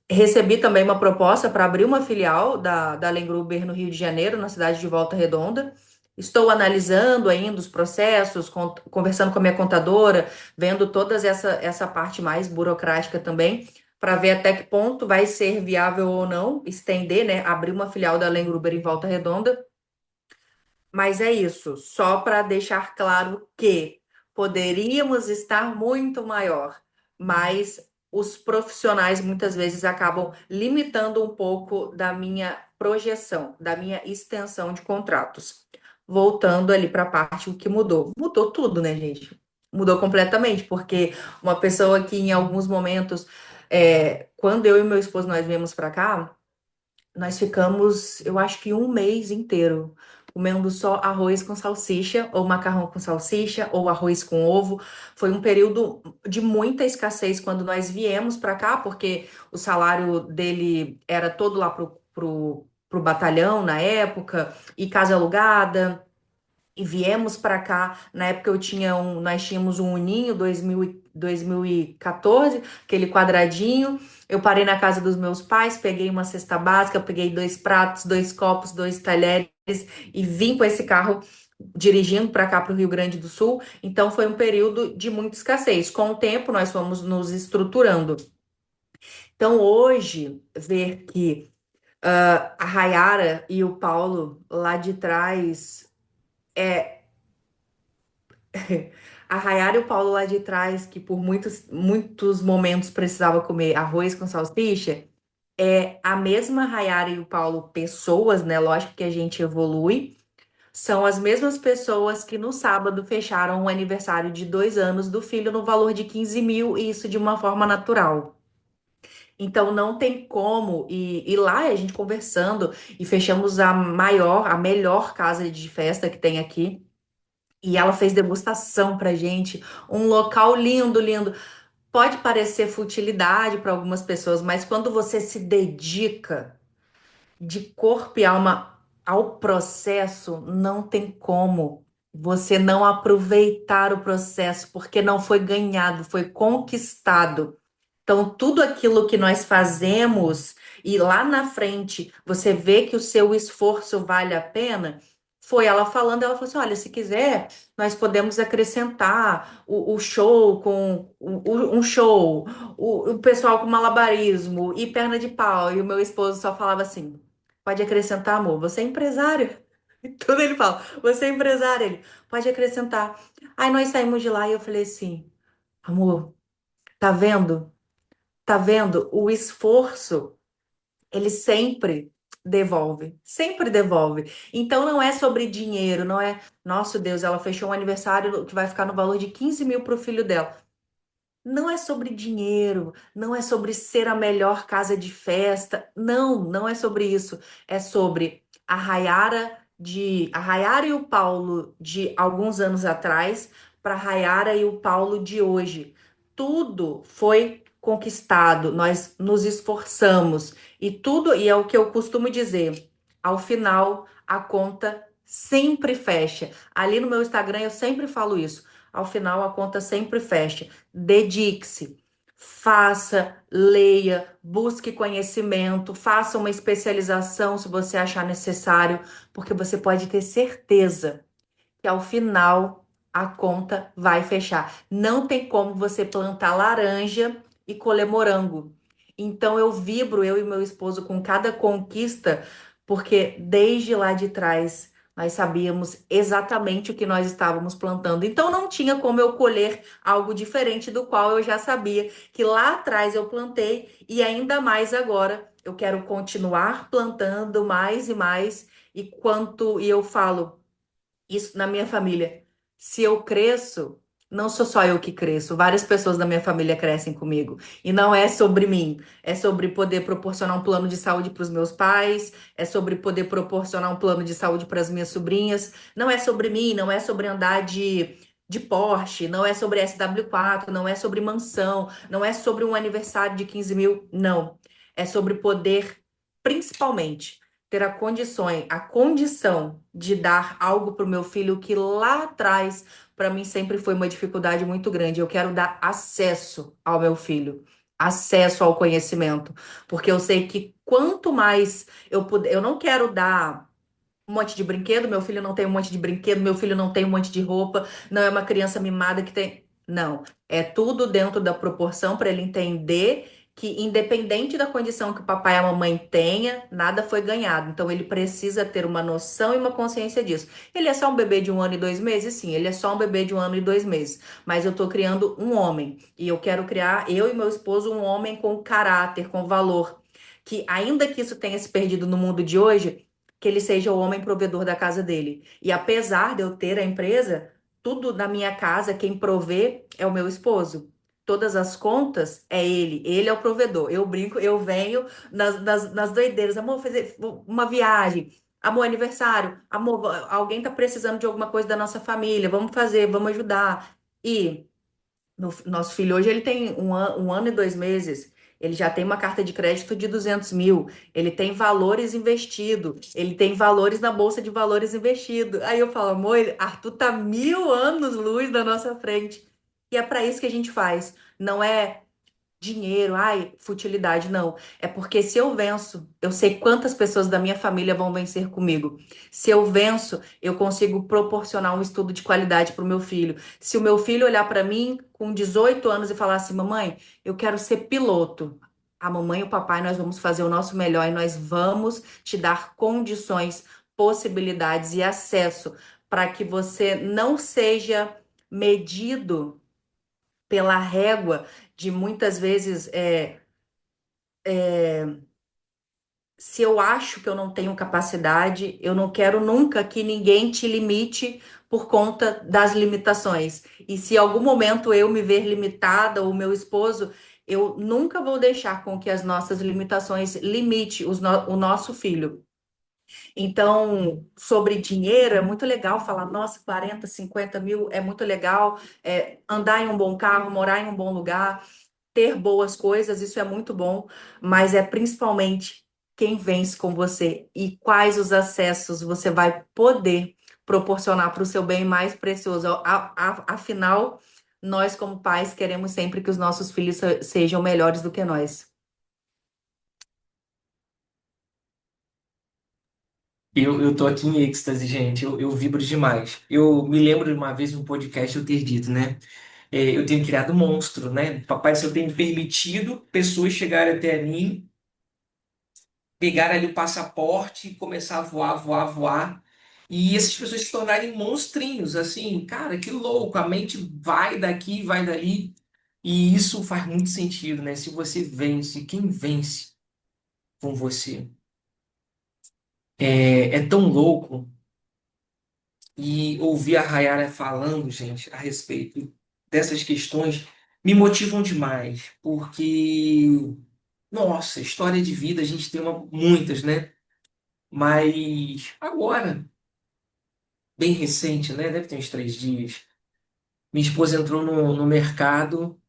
recebi também uma proposta para abrir uma filial da Lengruber no Rio de Janeiro, na cidade de Volta Redonda. Estou analisando ainda os processos, conversando com a minha contadora, vendo essa parte mais burocrática também, para ver até que ponto vai ser viável ou não estender, né? Abrir uma filial da Lengruber em Volta Redonda. Mas é isso, só para deixar claro que poderíamos estar muito maior, mas os profissionais muitas vezes acabam limitando um pouco da minha projeção, da minha extensão de contratos. Voltando ali para a parte, o que mudou? Mudou tudo, né, gente? Mudou completamente, porque uma pessoa que em alguns momentos, quando eu e meu esposo nós viemos para cá, nós ficamos, eu acho que um mês inteiro comendo só arroz com salsicha, ou macarrão com salsicha, ou arroz com ovo. Foi um período de muita escassez quando nós viemos para cá, porque o salário dele era todo lá pro batalhão na época, e casa alugada. E viemos para cá, na época nós tínhamos um Uninho 2014, aquele quadradinho. Eu parei na casa dos meus pais, peguei uma cesta básica, peguei 2 pratos, 2 copos, 2 talheres e vim com esse carro dirigindo para cá, para o Rio Grande do Sul. Então foi um período de muita escassez. Com o tempo, nós fomos nos estruturando. Então hoje, ver que a Rayara e o Paulo lá de trás. A Rayara e o Paulo lá de trás, que por muitos, muitos momentos precisava comer arroz com salsicha, é a mesma Rayara e o Paulo, pessoas, né? Lógico que a gente evolui. São as mesmas pessoas que no sábado fecharam o aniversário de 2 anos do filho no valor de 15 mil, e isso de uma forma natural. Então não tem como. E lá a gente conversando e fechamos a melhor casa de festa que tem aqui. E ela fez degustação pra gente, um local lindo, lindo. Pode parecer futilidade para algumas pessoas, mas quando você se dedica de corpo e alma ao processo, não tem como você não aproveitar o processo, porque não foi ganhado, foi conquistado. Então, tudo aquilo que nós fazemos e lá na frente você vê que o seu esforço vale a pena, foi ela falando, ela falou assim: olha, se quiser, nós podemos acrescentar o show com um show, o pessoal com malabarismo e perna de pau. E o meu esposo só falava assim: pode acrescentar, amor, você é empresário. E tudo ele fala, você é empresário, ele pode acrescentar. Aí nós saímos de lá e eu falei assim: amor, tá vendo? Tá vendo? O esforço, ele sempre devolve, sempre devolve. Então não é sobre dinheiro, não é, nosso Deus, ela fechou um aniversário que vai ficar no valor de 15 mil pro filho dela. Não é sobre dinheiro, não é sobre ser a melhor casa de festa. Não, não é sobre isso. É sobre a Rayara e o Paulo de alguns anos atrás para a Rayara e o Paulo de hoje. Tudo foi conquistado, nós nos esforçamos e tudo, e é o que eu costumo dizer, ao final a conta sempre fecha. Ali no meu Instagram eu sempre falo isso. Ao final a conta sempre fecha. Dedique-se, faça, leia, busque conhecimento, faça uma especialização se você achar necessário, porque você pode ter certeza que ao final a conta vai fechar. Não tem como você plantar laranja e colher morango. Então eu vibro, eu e meu esposo, com cada conquista, porque desde lá de trás nós sabíamos exatamente o que nós estávamos plantando. Então não tinha como eu colher algo diferente do qual eu já sabia que lá atrás eu plantei e ainda mais agora eu quero continuar plantando mais e mais. E eu falo isso na minha família. Se eu cresço, não sou só eu que cresço, várias pessoas da minha família crescem comigo. E não é sobre mim, é sobre poder proporcionar um plano de saúde para os meus pais, é sobre poder proporcionar um plano de saúde para as minhas sobrinhas. Não é sobre mim, não é sobre andar de Porsche, não é sobre SW4, não é sobre mansão, não é sobre um aniversário de 15 mil, não. É sobre poder, principalmente ter a condição de dar algo para o meu filho que lá atrás, para mim, sempre foi uma dificuldade muito grande. Eu quero dar acesso ao meu filho, acesso ao conhecimento, porque eu sei que quanto mais eu puder, eu não quero dar um monte de brinquedo, meu filho não tem um monte de brinquedo, meu filho não tem um monte de roupa, não é uma criança mimada que tem. Não, é tudo dentro da proporção para ele entender que, independente da condição que o papai e a mamãe tenha, nada foi ganhado. Então, ele precisa ter uma noção e uma consciência disso. Ele é só um bebê de 1 ano e 2 meses? Sim, ele é só um bebê de 1 ano e 2 meses. Mas eu estou criando um homem. E eu quero criar, eu e meu esposo, um homem com caráter, com valor. Que, ainda que isso tenha se perdido no mundo de hoje, que ele seja o homem provedor da casa dele. E apesar de eu ter a empresa, tudo na minha casa, quem provê é o meu esposo. Todas as contas é ele, ele é o provedor. Eu brinco, eu venho nas doideiras, amor, fazer uma viagem, amor, aniversário, amor, alguém tá precisando de alguma coisa da nossa família, vamos fazer, vamos ajudar. E nosso filho hoje ele tem 1 ano e 2 meses. Ele já tem uma carta de crédito de 200 mil. Ele tem valores investidos. Ele tem valores na bolsa de valores investido. Aí eu falo, amor, Arthur tá 1000 anos-luz da nossa frente. E é para isso que a gente faz. Não é dinheiro, ai, futilidade, não. É porque se eu venço, eu sei quantas pessoas da minha família vão vencer comigo. Se eu venço, eu consigo proporcionar um estudo de qualidade para o meu filho. Se o meu filho olhar para mim com 18 anos e falar assim, mamãe, eu quero ser piloto. A mamãe e o papai, nós vamos fazer o nosso melhor e nós vamos te dar condições, possibilidades e acesso para que você não seja medido pela régua de muitas vezes se eu acho que eu não tenho capacidade, eu não quero nunca que ninguém te limite por conta das limitações. E se em algum momento eu me ver limitada ou meu esposo, eu nunca vou deixar com que as nossas limitações limite o nosso filho. Então, sobre dinheiro, é muito legal falar, nossa, 40, 50 mil é muito legal, andar em um bom carro, morar em um bom lugar, ter boas coisas, isso é muito bom, mas é principalmente quem vence com você e quais os acessos você vai poder proporcionar para o seu bem mais precioso. Afinal, nós, como pais, queremos sempre que os nossos filhos sejam melhores do que nós. Eu tô aqui em êxtase, gente. Eu vibro demais. Eu me lembro de uma vez no podcast eu ter dito, né? Eu tenho criado um monstro, né? Papai, se eu tenho permitido pessoas chegarem até mim, pegar ali o passaporte e começar a voar, voar, voar. E essas pessoas se tornarem monstrinhos, assim, cara, que louco. A mente vai daqui, vai dali. E isso faz muito sentido, né? Se você vence, quem vence com você? É tão louco. E ouvir a Rayara falando, gente, a respeito dessas questões. me motivam demais, porque, nossa, história de vida a gente tem muitas, né? Mas agora, bem recente, né? Deve ter uns 3 dias. Minha esposa entrou no mercado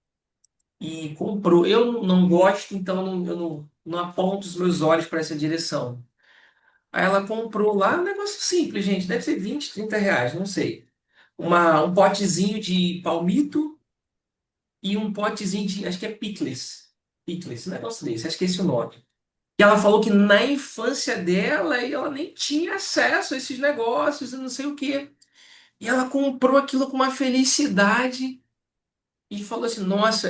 e comprou. Eu não gosto, então eu não aponto os meus olhos para essa direção. Aí ela comprou lá um negócio simples, gente. Deve ser 20, 30 reais, não sei. Um potezinho de palmito e um potezinho de, acho que é picles. Picles, um negócio desse, acho que é esse o nome. E ela falou que na infância dela ela nem tinha acesso a esses negócios e não sei o quê. E ela comprou aquilo com uma felicidade e falou assim: Nossa,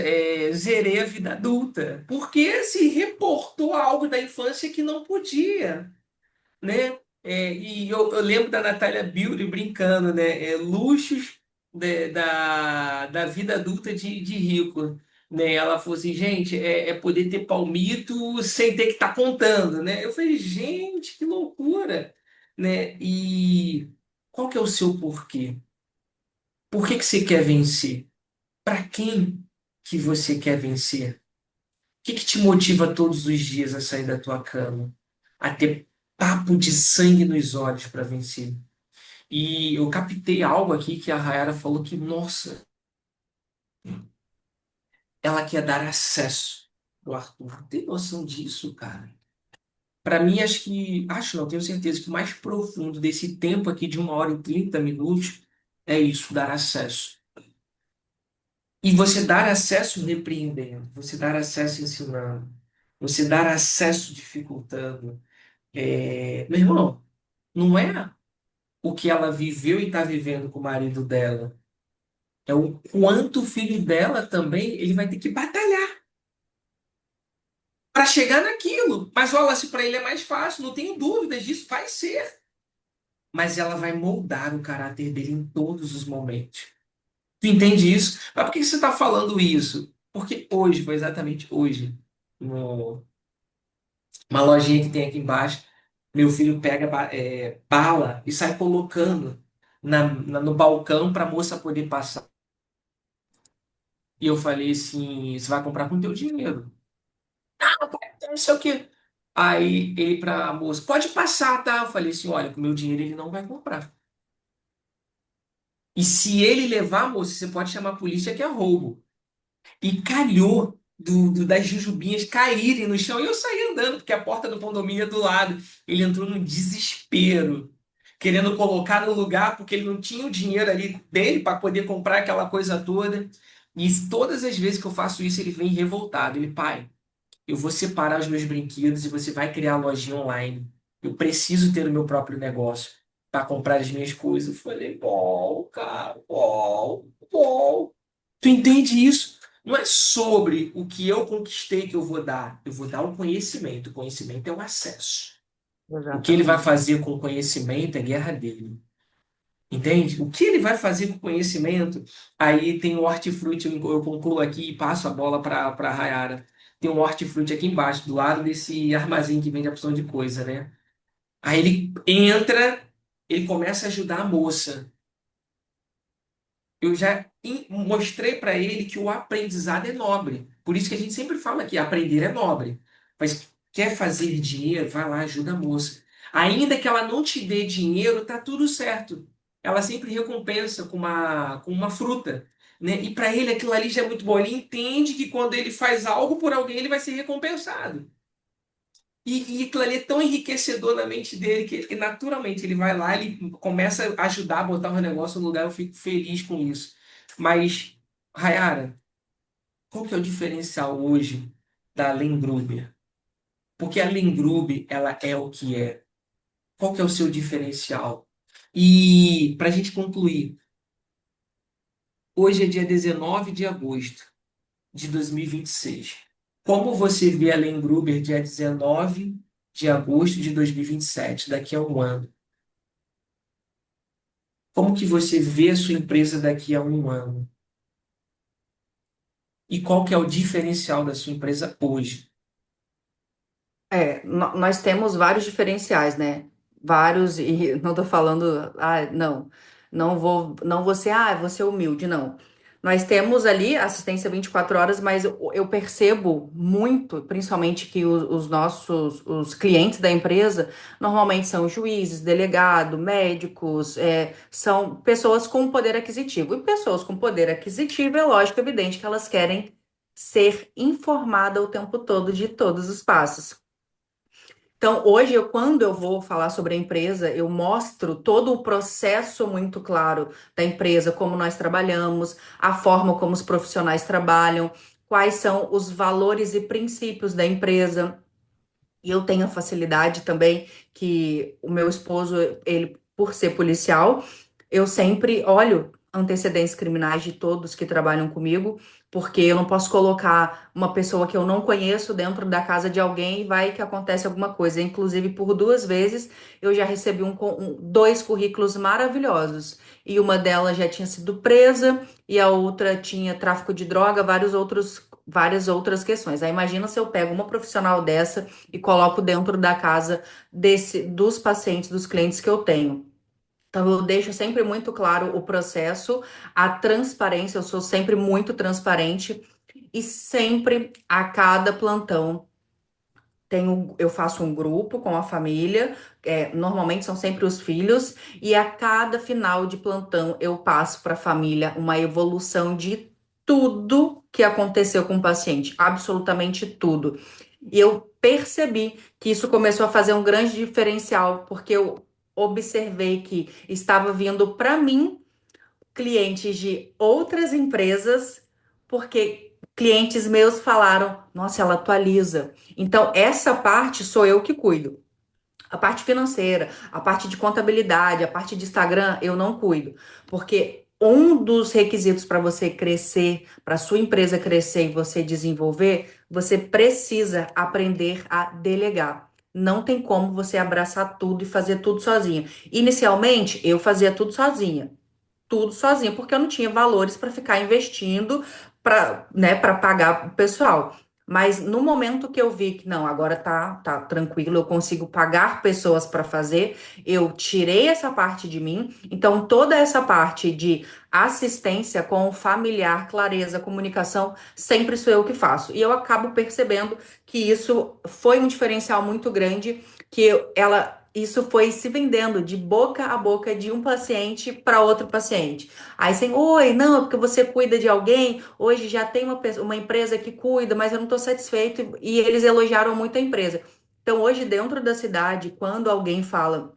zerei a vida adulta. Porque se reportou a algo da infância que não podia, né? E eu lembro da Natália Building brincando, né? Luxos da vida adulta de rico. Né? Ela falou assim, gente, é poder ter palmito sem ter que estar contando, né? Eu falei, gente, que loucura, né? E qual que é o seu porquê? Por que que você quer vencer? Para quem que você quer vencer? O que que te motiva todos os dias a sair da tua cama? A ter papo de sangue nos olhos para vencer? E eu captei algo aqui que a Rayara falou que, nossa, ela quer dar acesso pro Arthur. Tem noção disso, cara? Para mim, acho não, tenho certeza que o mais profundo desse tempo aqui de 1 hora e 30 minutos é isso, dar acesso. E você dar acesso repreendendo, você dar acesso ensinando, você dar acesso dificultando. Meu irmão, não é o que ela viveu e está vivendo com o marido dela. É o quanto o filho dela também ele vai ter que batalhar para chegar naquilo. Mas olha, se para ele é mais fácil, não tenho dúvidas disso, vai ser. Mas ela vai moldar o caráter dele em todos os momentos. Tu entende isso? Mas por que você está falando isso? Porque hoje, foi exatamente hoje, uma lojinha que tem aqui embaixo, meu filho pega bala e sai colocando no balcão para a moça poder passar. E eu falei assim: você vai comprar com teu dinheiro. Não sei o quê. Aí ele pra moça, pode passar, tá? Eu falei assim: olha, com meu dinheiro ele não vai comprar. E se ele levar, moça, você pode chamar a polícia que é roubo. E calhou das jujubinhas caírem no chão e eu saí andando, porque a porta do condomínio é do lado. Ele entrou no desespero, querendo colocar no lugar, porque ele não tinha o dinheiro ali dele para poder comprar aquela coisa toda. E todas as vezes que eu faço isso, ele vem revoltado. Ele, pai, eu vou separar os meus brinquedos e você vai criar a lojinha online. Eu preciso ter o meu próprio negócio para comprar as minhas coisas. Eu falei, bom, cara, bom, bom. Tu entende isso? Não é sobre o que eu conquistei que eu vou dar. Eu vou dar o conhecimento. O conhecimento é o acesso. O que ele vai Exatamente. fazer com o conhecimento é guerra dele. Entende? O que ele vai fazer com o conhecimento? Aí tem o hortifruti, eu concluo aqui e passo a bola para a Rayara. Tem um hortifruti aqui embaixo, do lado desse armazém que vende a opção de coisa, né? Aí ele entra, ele começa a ajudar a moça. Eu já mostrei para ele que o aprendizado é nobre. Por isso que a gente sempre fala que aprender é nobre. Mas quer fazer dinheiro, vai lá, ajuda a moça. Ainda que ela não te dê dinheiro, tá tudo certo. Ela sempre recompensa com uma fruta, né? E para ele aquilo ali já é muito bom. Ele entende que quando ele faz algo por alguém, ele vai ser recompensado. E aquilo ali é tão enriquecedor na mente dele que naturalmente ele vai lá, ele começa a ajudar a botar o negócio no lugar, eu fico feliz com isso. Mas, Rayara, qual que é o diferencial hoje da Lengruber? Porque a Lengruber, ela é o que é. Qual que é o seu diferencial? E para a gente concluir, hoje é dia 19 de agosto de 2026. Como você vê a Lengruber dia 19 de agosto de 2027, daqui a um ano? Como que você vê a sua empresa daqui a um ano? E qual que é o diferencial da sua empresa hoje? Nós temos vários diferenciais, né? Vários, e não tô falando, não vou ser, vou ser humilde, não. Nós temos ali assistência 24 horas, mas eu percebo muito, principalmente que os nossos os clientes da empresa normalmente são juízes, delegado, médicos, são pessoas com poder aquisitivo. E pessoas com poder aquisitivo, é lógico, evidente que elas querem ser informadas o tempo todo de todos os passos. Então, hoje, quando eu vou falar sobre a empresa, eu mostro todo o processo muito claro da empresa, como nós trabalhamos, a forma como os profissionais trabalham, quais são os valores e princípios da empresa. E eu tenho a facilidade também que o meu esposo, ele, por ser policial, eu sempre olho antecedentes criminais de todos que trabalham comigo, porque eu não posso colocar uma pessoa que eu não conheço dentro da casa de alguém e vai que acontece alguma coisa. Inclusive, por duas vezes, eu já recebi dois currículos maravilhosos. E uma delas já tinha sido presa, e a outra tinha tráfico de droga, várias outras questões. Aí imagina se eu pego uma profissional dessa e coloco dentro da casa dos pacientes, dos clientes que eu tenho. Então, eu deixo sempre muito claro o processo, a transparência, eu sou sempre muito transparente e sempre a cada plantão eu faço um grupo com a família, normalmente são sempre os filhos, e a cada final de plantão eu passo para a família uma evolução de tudo que aconteceu com o paciente, absolutamente tudo. E eu percebi que isso começou a fazer um grande diferencial, porque eu observei que estava vindo para mim clientes de outras empresas, porque clientes meus falaram: nossa, ela atualiza. Então, essa parte sou eu que cuido. A parte financeira, a parte de contabilidade, a parte de Instagram, eu não cuido. Porque um dos requisitos para você crescer, para sua empresa crescer e você desenvolver, você precisa aprender a delegar. Não tem como você abraçar tudo e fazer tudo sozinha. Inicialmente, eu fazia tudo sozinha, porque eu não tinha valores para ficar investindo para, né, para pagar o pessoal. Mas no momento que eu vi que não, agora tá tranquilo, eu consigo pagar pessoas para fazer, eu tirei essa parte de mim. Então, toda essa parte de assistência com o familiar, clareza, comunicação, sempre sou eu que faço. E eu acabo percebendo que isso foi um diferencial muito grande, isso foi se vendendo de boca a boca de um paciente para outro paciente. Aí assim, oi, não, é porque você cuida de alguém, hoje já tem uma empresa que cuida, mas eu não estou satisfeito, e eles elogiaram muito a empresa. Então, hoje, dentro da cidade, quando alguém fala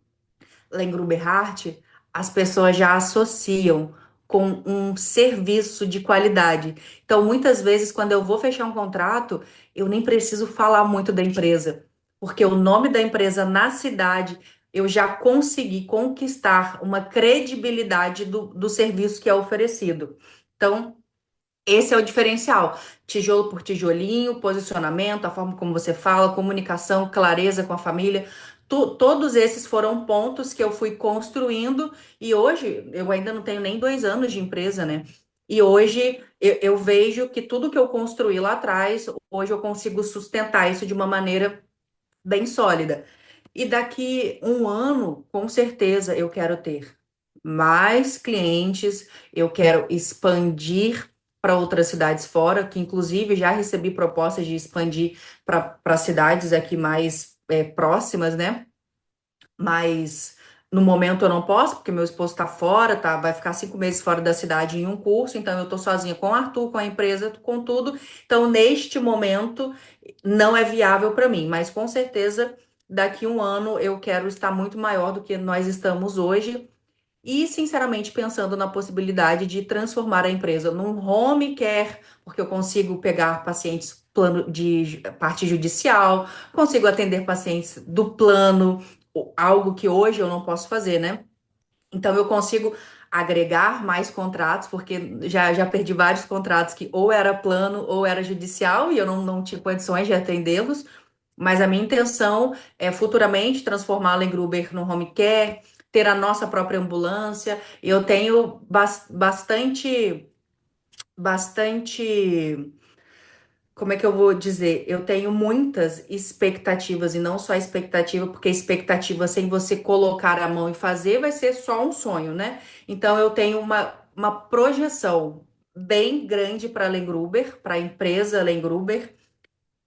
Lengruber-Hart, as pessoas já associam com um serviço de qualidade. Então, muitas vezes, quando eu vou fechar um contrato, eu nem preciso falar muito da empresa, porque o nome da empresa na cidade eu já consegui conquistar uma credibilidade do serviço que é oferecido. Então, esse é o diferencial. Tijolo por tijolinho, posicionamento, a forma como você fala, comunicação, clareza com a família. Todos esses foram pontos que eu fui construindo e hoje eu ainda não tenho nem 2 anos de empresa, né? E hoje eu vejo que tudo que eu construí lá atrás, hoje eu consigo sustentar isso de uma maneira bem sólida. E daqui um ano, com certeza, eu quero ter mais clientes, eu quero expandir para outras cidades fora, que inclusive já recebi propostas de expandir para cidades aqui mais próximas, né? Mas no momento eu não posso, porque meu esposo está fora, vai ficar 5 meses fora da cidade em um curso, então eu estou sozinha com o Arthur, com a empresa, com tudo. Então, neste momento, não é viável para mim, mas com certeza daqui um ano eu quero estar muito maior do que nós estamos hoje. E, sinceramente, pensando na possibilidade de transformar a empresa num home care, porque eu consigo pegar pacientes plano de parte judicial, consigo atender pacientes do plano, algo que hoje eu não posso fazer, né? Então, eu consigo agregar mais contratos, porque já perdi vários contratos que ou era plano ou era judicial, e eu não tinha condições de atendê-los. Mas a minha intenção é futuramente transformar a Lengruber no home care, ter a nossa própria ambulância. Eu tenho bastante, como é que eu vou dizer? Eu tenho muitas expectativas e não só expectativa, porque expectativa sem você colocar a mão e fazer vai ser só um sonho, né? Então eu tenho uma projeção bem grande para a Lengruber, para a empresa Lengruber,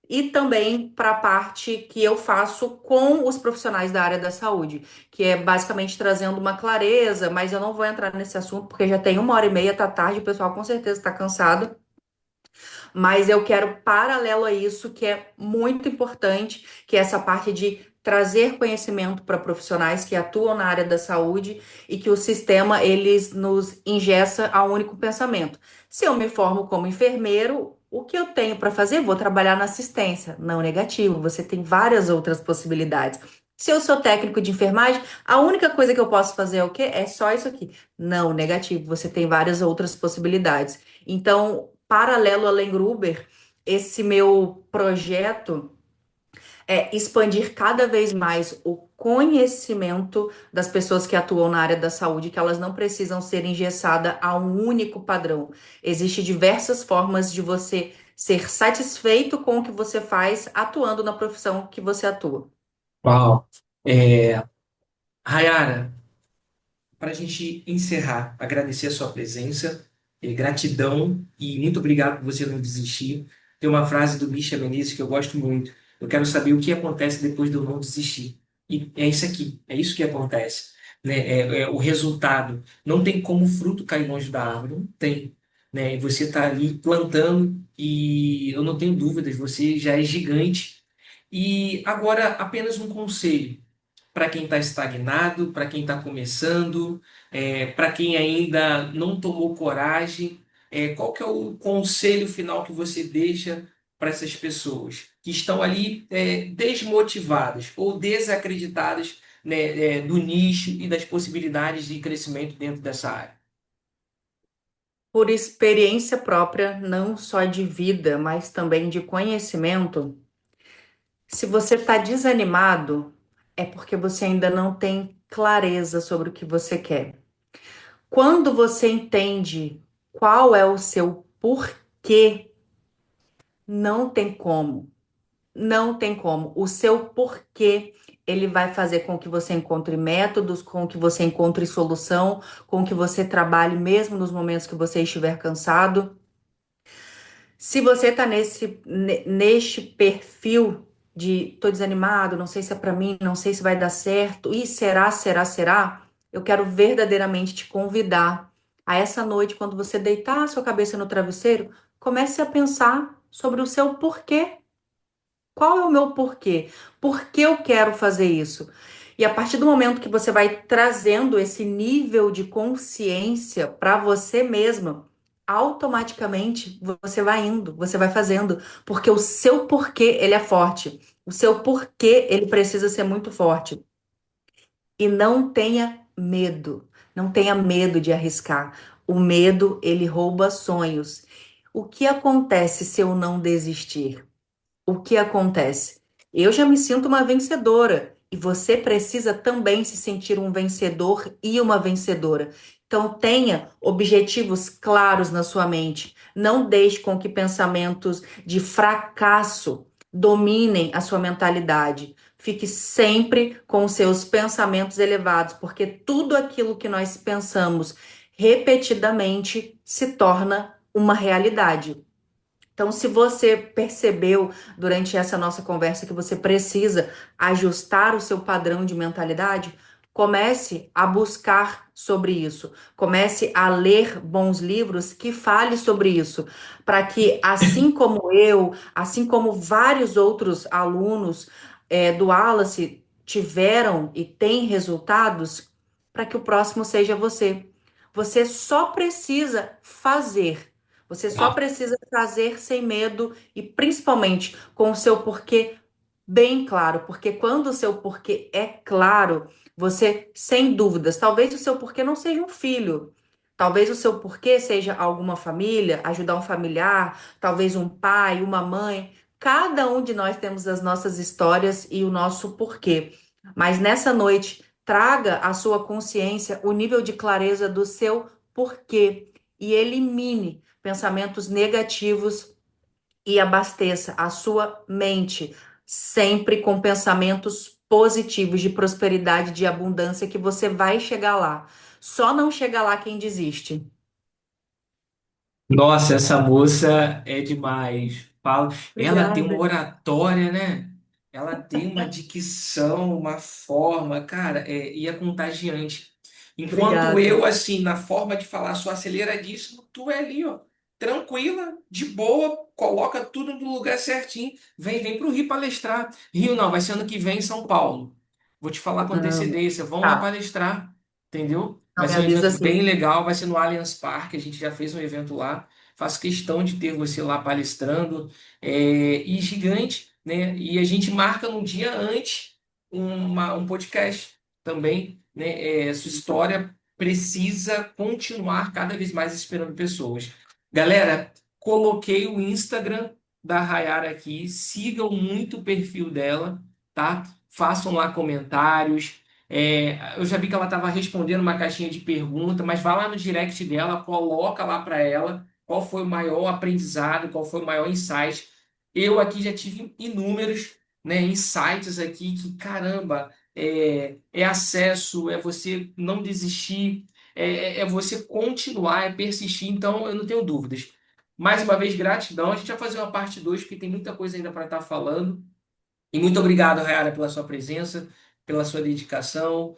e também para a parte que eu faço com os profissionais da área da saúde, que é basicamente trazendo uma clareza, mas eu não vou entrar nesse assunto porque já tem 1h30, tá tarde, o pessoal com certeza está cansado. Mas eu quero, paralelo a isso, que é muito importante, que é essa parte de trazer conhecimento para profissionais que atuam na área da saúde e que o sistema eles nos engessa a um único pensamento. Se eu me formo como enfermeiro, o que eu tenho para fazer? Vou trabalhar na assistência. Não negativo, você tem várias outras possibilidades. Se eu sou técnico de enfermagem, a única coisa que eu posso fazer é o quê? É só isso aqui. Não, negativo, você tem várias outras possibilidades. Então, paralelo a Lengruber, esse meu projeto é expandir cada vez mais o conhecimento das pessoas que atuam na área da saúde, que elas não precisam ser engessadas a um único padrão. Existem diversas formas de você ser satisfeito com o que você faz atuando na profissão que você atua. Uau. É, Rayara, para a gente encerrar, agradecer a sua presença, gratidão e muito obrigado por você não desistir. Tem uma frase do Misha Menezes que eu gosto muito. Eu quero saber o que acontece depois de eu não desistir. E é isso aqui, é isso que acontece. Né? É o resultado. Não tem como o fruto cair longe da árvore, não tem. Né? E você está ali plantando e eu não tenho dúvidas, você já é gigante. E agora, apenas um conselho para quem está estagnado, para quem está começando, para quem ainda não tomou coragem, qual que é o conselho final que você deixa para essas pessoas que estão ali desmotivadas ou desacreditadas, né, do nicho e das possibilidades de crescimento dentro dessa área? Por experiência própria, não só de vida, mas também de conhecimento, se você está desanimado, é porque você ainda não tem clareza sobre o que você quer. Quando você entende qual é o seu porquê, não tem como. Não tem como. O seu porquê, ele vai fazer com que você encontre métodos, com que você encontre solução, com que você trabalhe mesmo nos momentos que você estiver cansado. Se você tá neste perfil de tô desanimado, não sei se é pra mim, não sei se vai dar certo, e será, eu quero verdadeiramente te convidar a essa noite, quando você deitar a sua cabeça no travesseiro, comece a pensar sobre o seu porquê. Qual é o meu porquê? Por que eu quero fazer isso? E a partir do momento que você vai trazendo esse nível de consciência para você mesma, automaticamente você vai indo, você vai fazendo, porque o seu porquê ele é forte. O seu porquê ele precisa ser muito forte. E não tenha medo. Não tenha medo de arriscar. O medo, ele rouba sonhos. O que acontece se eu não desistir? O que acontece? Eu já me sinto uma vencedora e você precisa também se sentir um vencedor e uma vencedora. Então, tenha objetivos claros na sua mente. Não deixe com que pensamentos de fracasso dominem a sua mentalidade. Fique sempre com os seus pensamentos elevados, porque tudo aquilo que nós pensamos repetidamente se torna uma realidade. Então, se você percebeu durante essa nossa conversa que você precisa ajustar o seu padrão de mentalidade, comece a buscar sobre isso. Comece a ler bons livros que fale sobre isso, para que, assim como eu, assim como vários outros alunos do Wallace tiveram e têm resultados, para que o próximo seja você. Você só precisa fazer. Você só precisa fazer sem medo e principalmente com o seu porquê bem claro, porque quando o seu porquê é claro, você, sem dúvidas, talvez o seu porquê não seja um filho, talvez o seu porquê seja alguma família, ajudar um familiar, talvez um pai, uma mãe. Cada um de nós temos as nossas histórias e o nosso porquê. Mas nessa noite, traga à sua consciência o nível de clareza do seu porquê e elimine pensamentos negativos e abasteça a sua mente sempre com pensamentos positivos de prosperidade, de abundância, que você vai chegar lá. Só não chega lá quem desiste. Nossa, essa moça é demais. Fala, ela tem uma Obrigada. oratória, né? Ela tem uma dicção, uma forma, cara, e é contagiante. Enquanto Obrigada. eu, assim, na forma de falar, sou aceleradíssimo, tu é ali, ó, tranquila, de boa, coloca tudo no lugar certinho. Vem pro Rio palestrar. Rio não, vai ser ano que vem em São Paulo. Vou te falar com Não, antecedência, vão lá tá. palestrar, entendeu? Não Vai me ser um avisa evento assim. bem legal, vai ser no Allianz Parque, a gente já fez um evento lá. Faço questão de ter você lá palestrando, e gigante, né? E a gente marca no dia antes um podcast também, né? Sua história precisa continuar cada vez mais inspirando pessoas. Galera, coloquei o Instagram da Rayara aqui, sigam muito o perfil dela, tá? Façam lá comentários. Eu já vi que ela estava respondendo uma caixinha de pergunta, mas vá lá no direct dela, coloca lá para ela qual foi o maior aprendizado, qual foi o maior insight. Eu aqui já tive inúmeros, né, insights aqui que, caramba, é acesso, é você não desistir, é você continuar, é persistir. Então, eu não tenho dúvidas. Mais uma vez, gratidão. A gente vai fazer uma parte 2 porque tem muita coisa ainda para estar falando. E muito obrigado, Rayara, pela sua presença, pela sua dedicação,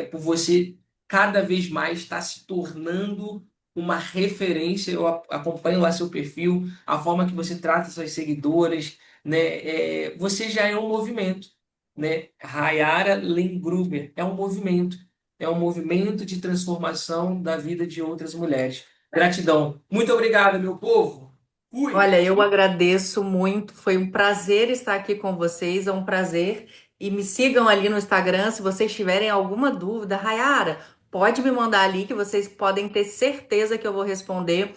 por você cada vez mais estar se tornando uma referência. Eu acompanho lá seu perfil, a forma que você trata suas seguidoras, né? Você já é um movimento, né? Rayara Lengruber é um movimento de transformação da vida de outras mulheres. Gratidão. Muito obrigado, meu povo. Fui. Olha, eu agradeço muito. Foi um prazer estar aqui com vocês. É um prazer. E me sigam ali no Instagram se vocês tiverem alguma dúvida. Rayara, pode me mandar ali que vocês podem ter certeza que eu vou responder.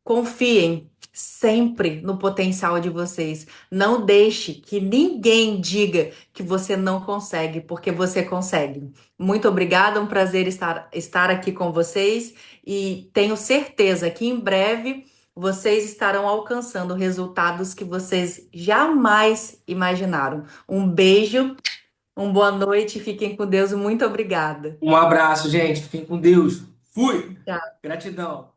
Confiem sempre no potencial de vocês. Não deixe que ninguém diga que você não consegue, porque você consegue. Muito obrigada, é um prazer estar aqui com vocês e tenho certeza que em breve vocês estarão alcançando resultados que vocês jamais imaginaram. Um beijo, uma boa noite, fiquem com Deus e muito obrigada. Um abraço, gente. Fiquem com Deus. Fui. Tchau. Gratidão.